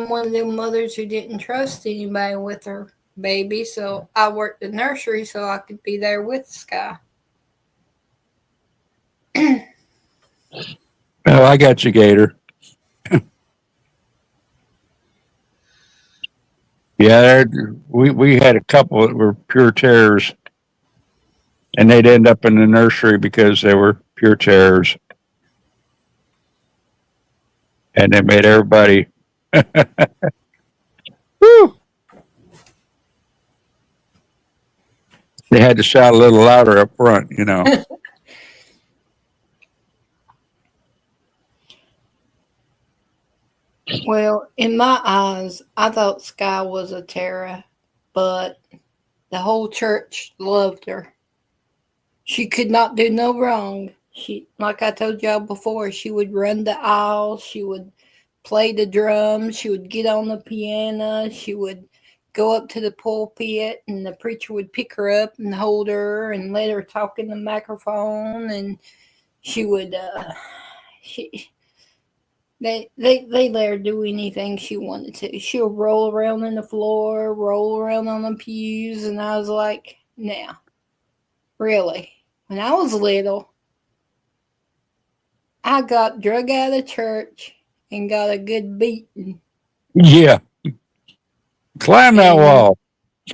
one of them mothers who didn't trust anybody with her baby, so I worked the nursery so I could be there with Sky. Oh, I got you, Gator. Yeah, we had a couple that were pure terrors, and they'd end up in the nursery because they were pure terrors, and they made everybody. Woo! They had to shout a little louder up front, you know. Well, in my eyes, I thought Sky was a terror, but the whole church loved her. She could not do no wrong. She, like I told y'all before, she would run the aisle, she would play the drums, she would get on the piano, she would go up to the pulpit, and the preacher would pick her up and hold her and let her talk in the microphone, and she would they let her do anything she wanted to. She'll roll around in the floor, roll around on the pews, and I was like, now, really? When I was little, I got drug out of church and got a good beating. Yeah. Climb that wall.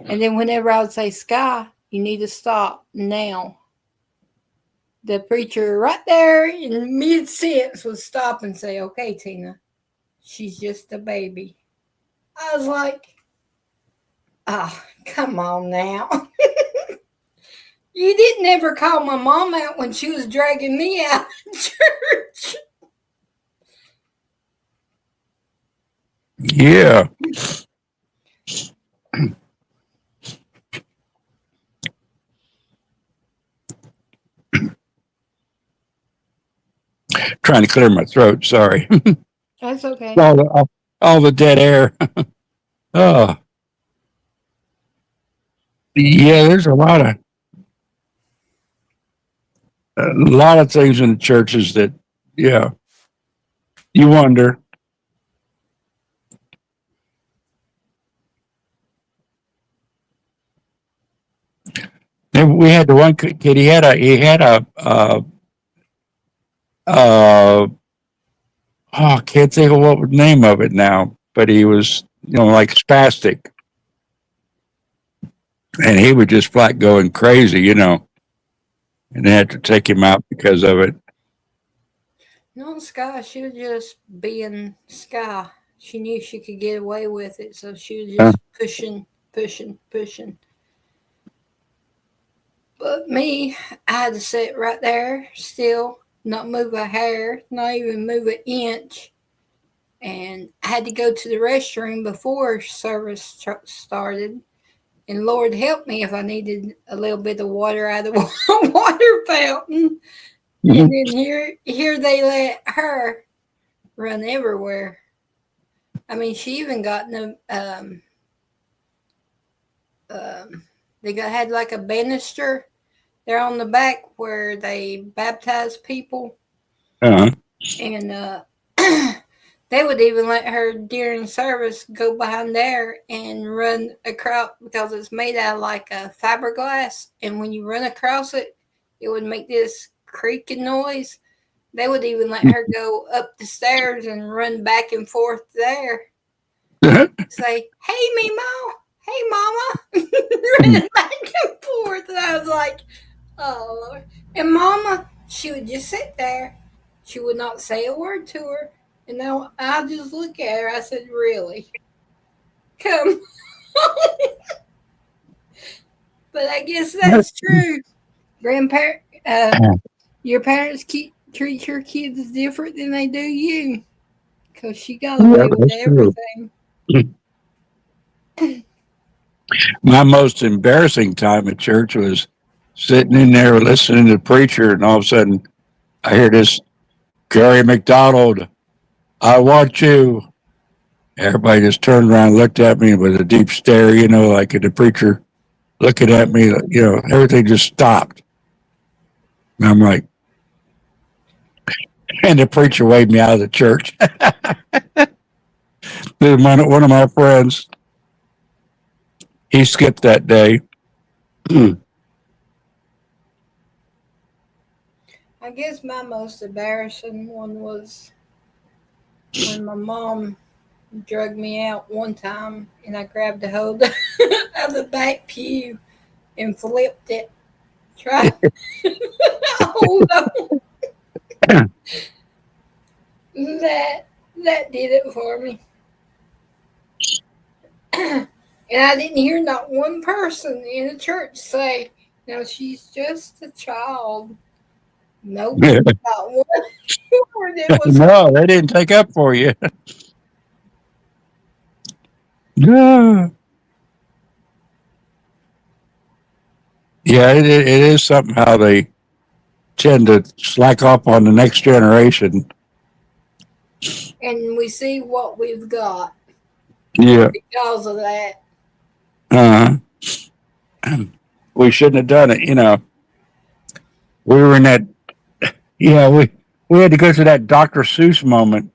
And then whenever I would say, Sky, you need to stop now, the preacher right there in mid-sentence would stop and say, okay, Tina, she's just a baby. I was like, oh, come on now. You didn't ever call my mom out when she was dragging me out of church. Yeah. Trying to clear my throat. Sorry. That's okay. All the dead air. Oh. Yeah, there's a lot of things in the churches that, yeah, you wonder. And we had the one kid. He had a oh, I can't think of what the name of it now, but he was, like spastic, and he would just flat going crazy, and they had to take him out because of it. No, Sky, she was just being Sky. She knew she could get away with it, so she was just pushing. But me, I had to sit right there still, not move a hair, not even move an inch. And I had to go to the restroom before service started. And Lord help me if I needed a little bit of water out of the water fountain. And then here they let her run everywhere. I mean, she even got in had like a banister there on the back where they baptize people. Uh-huh. And they would even let her during service go behind there and run across because it's made out of like a fiberglass. And when you run across it, it would make this creaking noise. They would even let her go up the stairs and run back and forth there. Say, hey, Mimo. Hey, Mama. Running back and forth. And I was like, oh, Lord. And Mama, she would just sit there. She would not say a word to her. And now I just look at her. I said, really? Come on. But I guess that's true. Grandparent, your parents treat your kids different than they do you. Because she got away with everything. My most embarrassing time at church was sitting in there listening to the preacher, and all of a sudden I hear this, Gary McDonald, I want you. Everybody just turned around and looked at me with a deep stare, like the preacher looking at me, everything just stopped. And I'm like, and the preacher waved me out of the church. One of my friends, he skipped that day. I guess my most embarrassing one was when my mom drugged me out one time and I grabbed a hold of the back pew and flipped it. Tried to hold on. That did it for me. And I didn't hear not one person in the church say, no, she's just a child. Nope. Not one word. It was No, they didn't take up for you. No. Yeah, it is something how they tend to slack off on the next generation. And we see what we've got. Yeah. Because of that. We shouldn't have done it, We were in that, we had to go through that Dr. Seuss moment.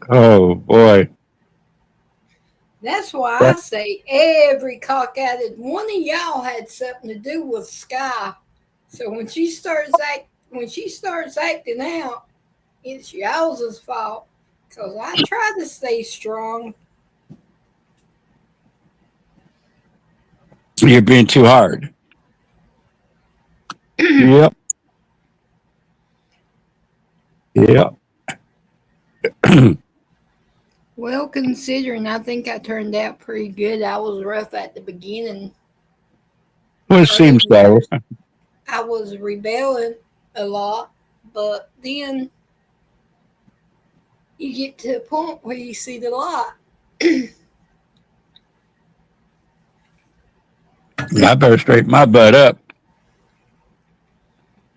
Oh, boy. That's why I say every cock-eyed one of y'all had something to do with Sky. So when she starts acting out, it's y'all's fault. Because I try to stay strong. You're being too hard. Yep. Yep. Well, considering I think I turned out pretty good. I was rough at the beginning. Well, it seems so. I was rebelling a lot, but then you get to a point where you see the light. I better straighten my butt up.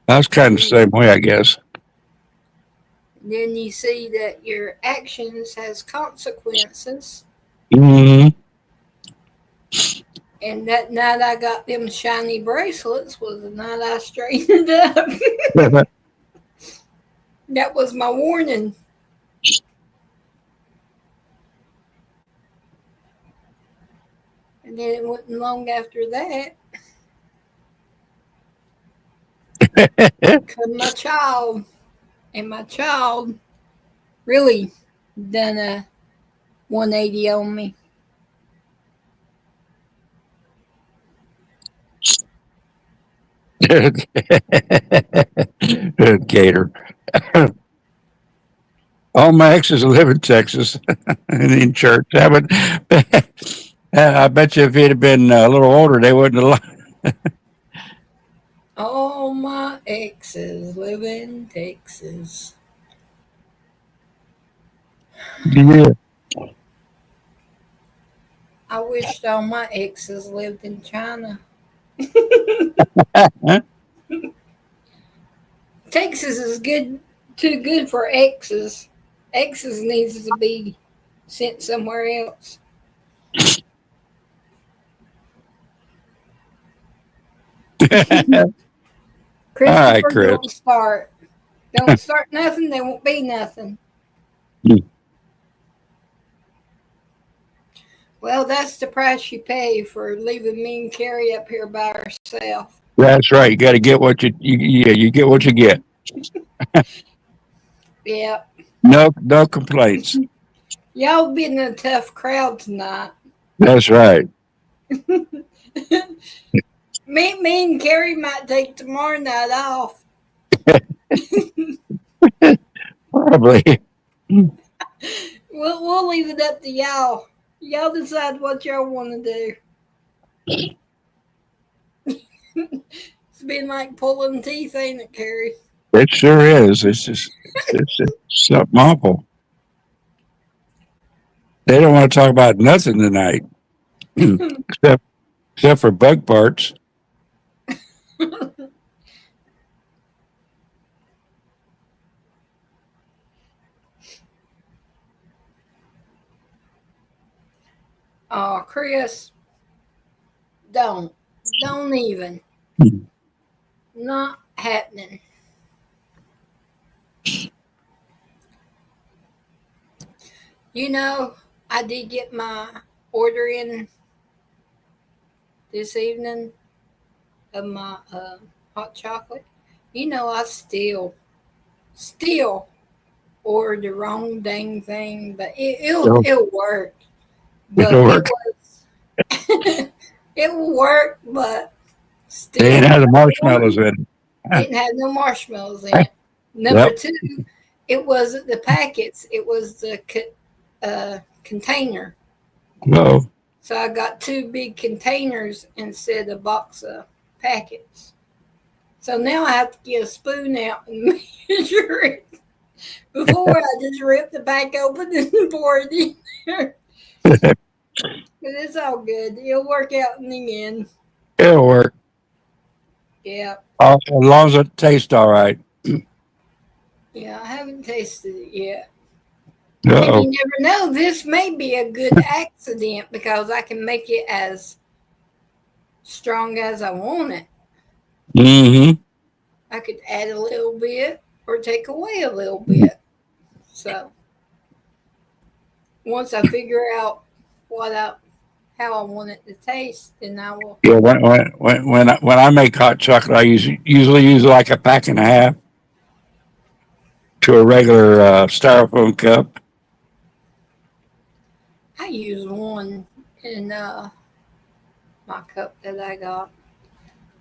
I was kind of the same way, I guess. Then you see that your actions has consequences. Mm-hmm. And that night I got them shiny bracelets was the night I straightened up. That was my warning. And then it wasn't long after that. Because my child really done a 180 on me. Gator. All my exes live in Texas and in church. I bet you if he'd have been a little older, they wouldn't have. All my exes live in Texas. Yeah. I wished all my exes lived in China. Texas is too good for exes. Exes needs to be sent somewhere else. Christopher, right, Chris. don't start. Don't start nothing, there won't be nothing. Well, that's the price you pay for leaving me and Carrie up here by ourselves. That's right. You got to get what you get what you get. Yep. No complaints. Y'all been a tough crowd tonight. That's right. Me and Carrie might take tomorrow night off. Probably. We'll leave it up to y'all. Y'all decide what y'all want to do. It's been like pulling teeth, ain't it, Carrie? It sure is. It's something awful. They don't want to talk about nothing tonight, except for bug parts. Oh, Chris, don't even. Not happening. You know, I did get my order in this evening of my hot chocolate. You know, I still ordered the wrong dang thing, but it'll work. But It'll work. it will work, but still. They ain't had the marshmallows in it. Didn't have no marshmallows in it. Number two, it wasn't the packets; it was the container. Whoa. So I got 2 big containers instead of a box of packets. So now I have to get a spoon out and measure it. Before I just rip the back open and pour it in there. But it's all good. It'll work out in the end. It'll work. Yeah. As long as it tastes all right. Yeah, I haven't tasted it yet. Uh-oh. And you never know. This may be a good accident because I can make it as strong as I want it. Mm-hmm. I could add a little bit or take away a little bit. So once I figure out how I want it to taste, then I will. Yeah, when I make hot chocolate, I usually use like a pack and a half to a regular styrofoam cup. I use one in my cup that I got.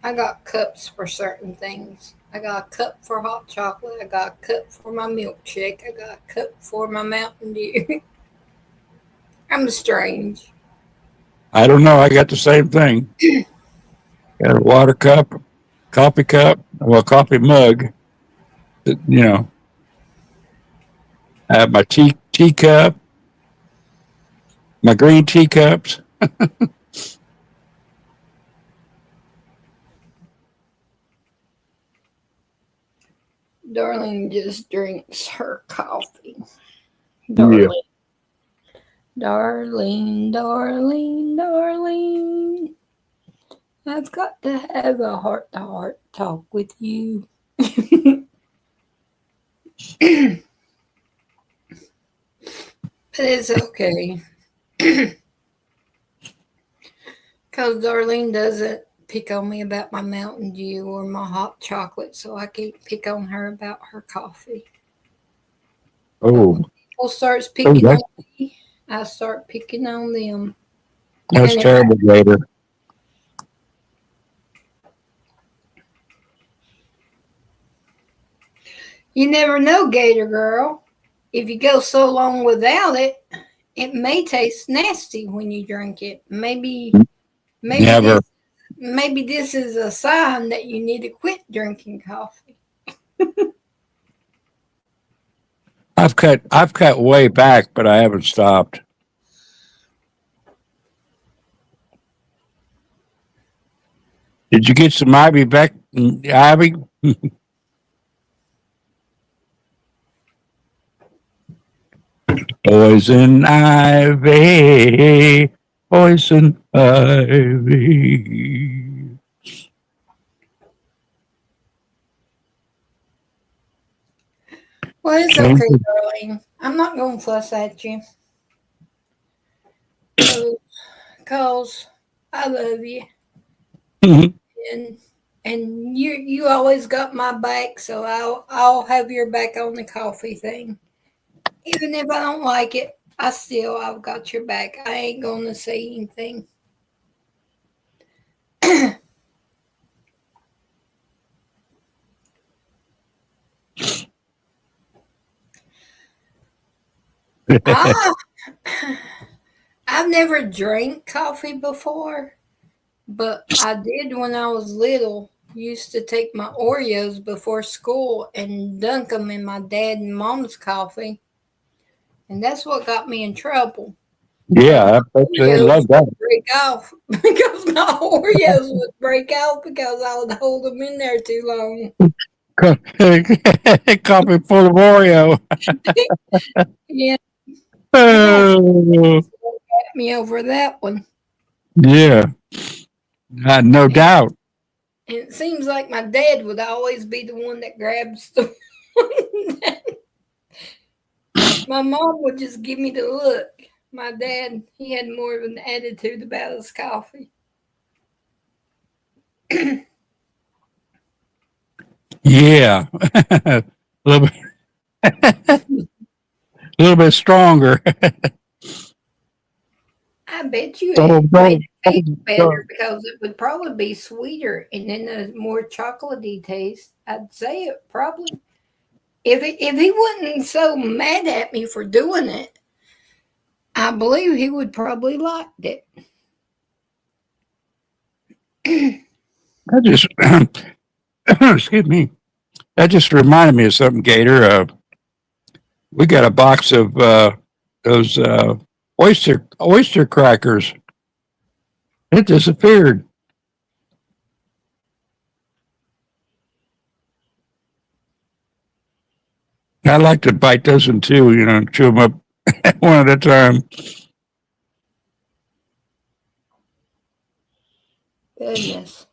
I got cups for certain things. I got a cup for hot chocolate. I got a cup for my milkshake. I got a cup for my Mountain Dew. I'm strange. I don't know. I got the same thing. Got a water cup, coffee coffee mug. You know, I have my teacup, my green teacups. Darling just drinks her coffee. Yeah. Darling, darling, darling. I've got to have a heart-to-heart talk with you. But it's okay. Because Darlene doesn't pick on me about my Mountain Dew or my hot chocolate, so I can't pick on her about her coffee. Oh. When people starts picking on me, I start picking on them. That's terrible, Gator. You never know, Gator girl. if you go so long without it, it may taste nasty when you drink it. Maybe Never. this is a sign that you need to quit drinking coffee. I've cut way back, but I haven't stopped. Did you get some Ivy back, Ivy? Poison ivy, poison ivy. Well, it's okay, darling. I'm not going to fuss at you. Because I love you. And you always got my back, so I'll have your back on the coffee thing. Even if I don't like it, I've got your back. I ain't gonna say anything. I've never drank coffee before, but I did when I was little. Used to take my Oreos before school and dunk them in my dad and mom's coffee. And that's what got me in trouble. Yeah, I love that. Break off because my Oreos would break off because I would hold them in there too long. Coffee full of Oreo. Yeah. Oh. Got me over that one. Yeah, no doubt. And it seems like my dad would always be the one that grabs the my mom would just give me the look. My dad, he had more of an attitude about his coffee. Yeah, a little bit stronger. I bet you it made it taste better because it would probably be sweeter and then a more chocolatey taste. I'd say it probably. If he wasn't so mad at me for doing it, I believe he would probably liked it. That just excuse me. That just reminded me of something, Gator. We got a box of those oyster crackers. It disappeared. I like to bite those in two, chew them up one at a time. Goodness.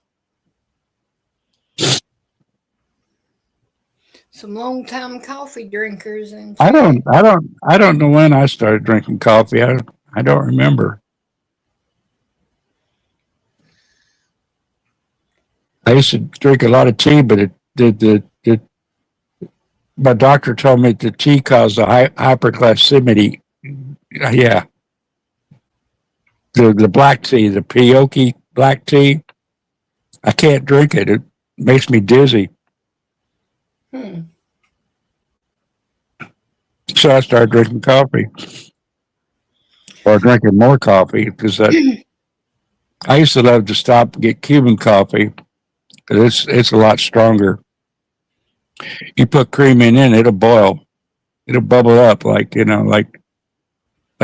Some long time coffee drinkers and I don't know when I started drinking coffee. I don't remember. I used to drink a lot of tea, but my doctor told me the tea caused a hyperglycemia. Yeah. The black tea, the Peyote black tea, I can't drink it. It makes me dizzy. So I started drinking coffee, or drinking more coffee, because I used to love to stop and get Cuban coffee. It's a lot stronger. You put cream in, it'll boil, it'll bubble up like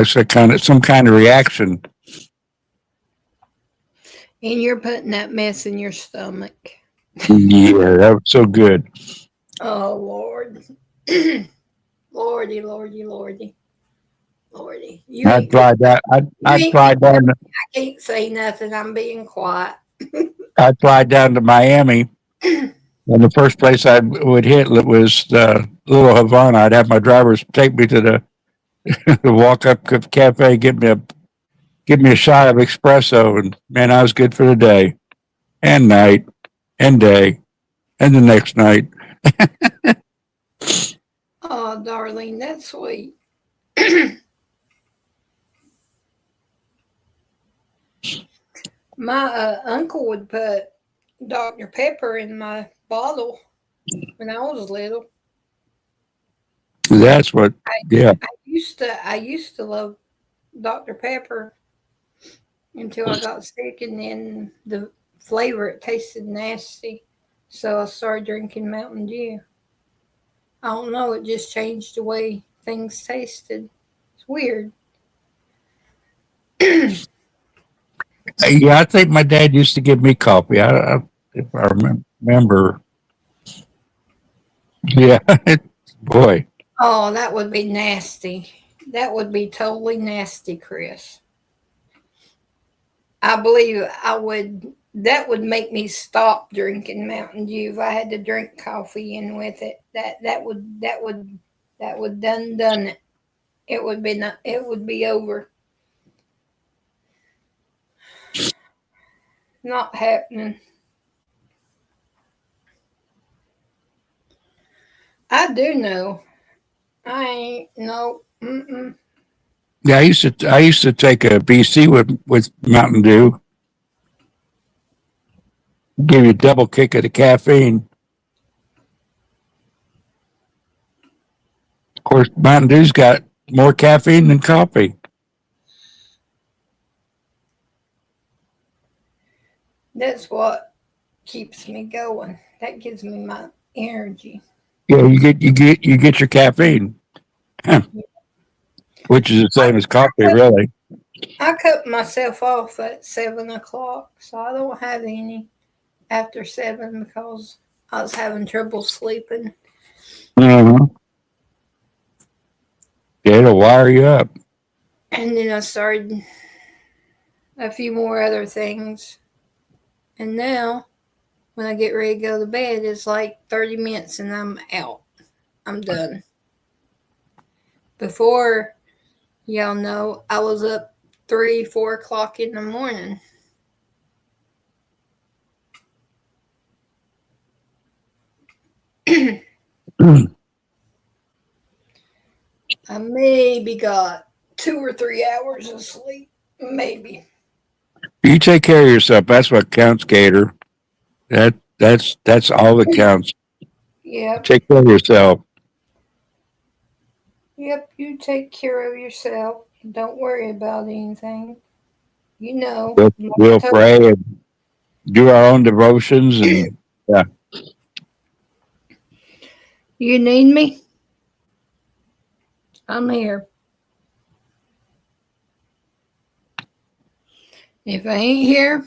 some kind of reaction. And you're putting that mess in your stomach. Yeah, that was so good. Oh Lord. Lordy, lordy, lordy. Lordy. I'd fly down. I'd fly down. I can't say nothing. I'm being quiet. I'd fly down to Miami, and the first place I would hit was Little Havana. I'd have my drivers take me to the walk up cafe, give me a shot of espresso, and man, I was good for the day, and night, and day, and the next night. Oh, darling, that's sweet. My uncle would put Dr. Pepper in my bottle when I was little. Is That's what. Yeah. I used to love Dr. Pepper until I got sick, and then the flavor, it tasted nasty. So I started drinking Mountain Dew. I don't know, it just changed the way things tasted. It's weird. Yeah, I think my dad used to give me coffee. If I remember. Yeah, boy. Oh, that would be nasty. That would be totally nasty, Chris. I believe I would. That would make me stop drinking Mountain Dew if I had to drink coffee in with it. That would done it. It would be not. It would be over. Not happening. I do know. I ain't no. Mm-mm. Yeah, I used to take a BC with Mountain Dew. Give you a double kick of the caffeine. Of course, Mountain Dew's got more caffeine than coffee. That's what keeps me going. That gives me my energy. Yeah, you get your caffeine, which is the same as coffee, really. I cut myself off at 7 o'clock, so I don't have any after 7 because I was having trouble sleeping. Uh-huh. Yeah, it'll wire you up. And then I started a few more other things. And now, when I get ready to go to bed, it's like 30 minutes and I'm out. I'm done. Before, y'all know, I was up 3-4 o'clock in the morning. I maybe got 2 or 3 hours of sleep. Maybe. You take care of yourself. That's what counts, Gator. That's all that counts. Yep. Take care of yourself. Yep, you take care of yourself. Don't worry about anything. You know. We'll pray and do our own devotions, and yeah. You need me? I'm here. If I ain't here,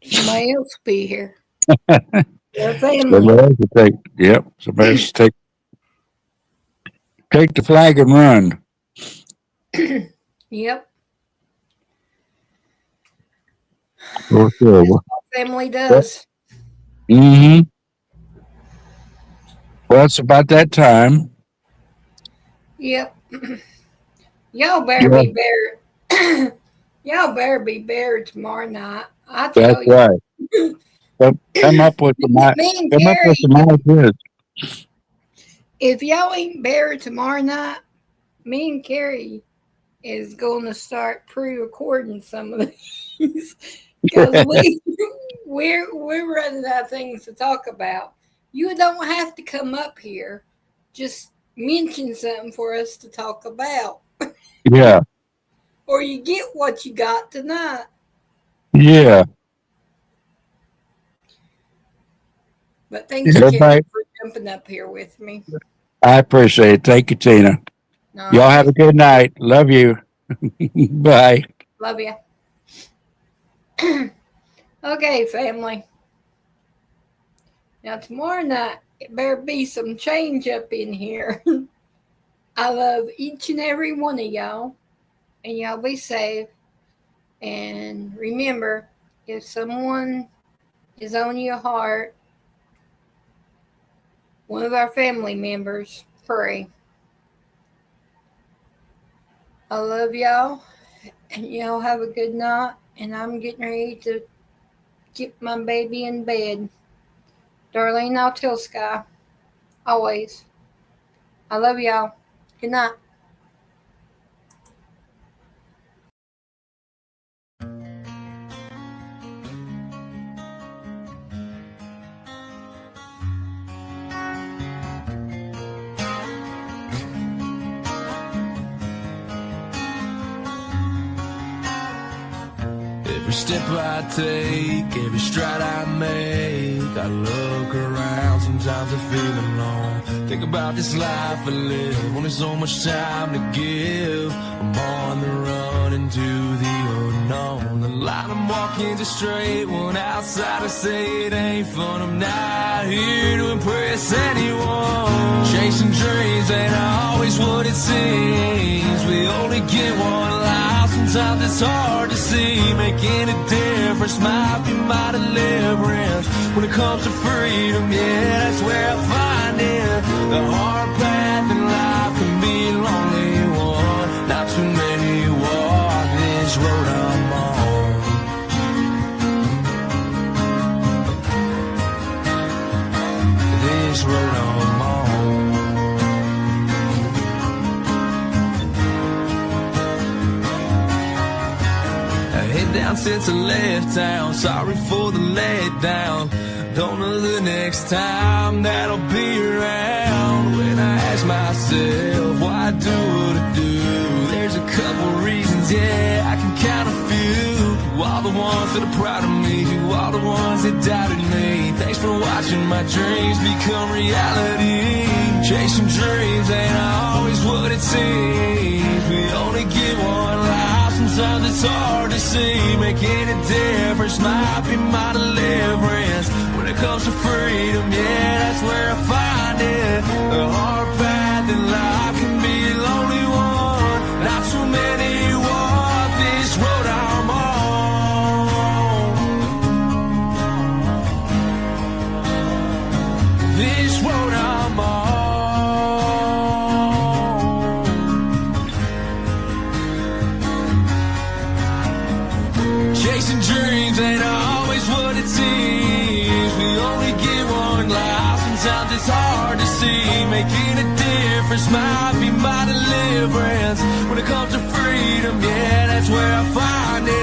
somebody else will be here. Your family. Somebody else will somebody else will take the flag and run. Yep. For sure. That's what family does. Mm-hmm. Well, it's about that time. Yep. Y'all better be better. Y'all better be better tomorrow night. I tell you. Right. Come up with some ideas. If y'all ain't better tomorrow night, me and Carrie is going to start pre-recording some of these because we're running out of things to talk about. You don't have to come up here. Just mention something for us to talk about. Yeah. Or you get what you got tonight. Yeah. But thank you, Carrie, for jumping up here with me. I appreciate it. Thank you, Tina. No, y'all have a good night. Love you. Bye. Love you. Okay, family. Now, tomorrow night, it better be some change up in here. I love each and every one of y'all. And y'all be safe. And remember, if someone is on your heart, one of our family members, pray. I love y'all. And y'all have a good night. And I'm getting ready to get my baby in bed. Darlene, I'll tell Sky. Always. I love y'all. Good night. Every step I take, every stride I make, I look around, sometimes I feel alone. Think about this life I live, only so much time to give. I'm on the run into the unknown. The line I'm walking is straight, one outsiders say it ain't fun. I'm not here to impress anyone. Chasing dreams ain't always what it seems. We only get one life, sometimes it's hard to see. Making a difference might be my deliverance. When it comes to freedom, yeah, that's where I find it. The hard path in life can be a lonely one. Not too many walk this road I'm on. This road I'm on. Head down since I left town, sorry for the letdown. Don't know the next time that I'll be around. When I ask myself why I do what I do, there's a couple reasons, yeah, I can count a few. To all the ones that are proud of me, to all the ones that doubted me, thanks for watching my dreams become reality. Chasing dreams ain't always what it seems. We only get one life, sometimes it's hard to see. Making a difference might be my deliverance. When it comes to freedom, yeah, that's where I find it. The hard path in life can be a lonely one. Not too many walk this road I'm on. This road I'm on. Chasing dreams ain't always what it seems. We only get one life, sometimes it's hard to see. Making a difference might be my deliverance. When it comes to freedom, yeah, that's where I find it.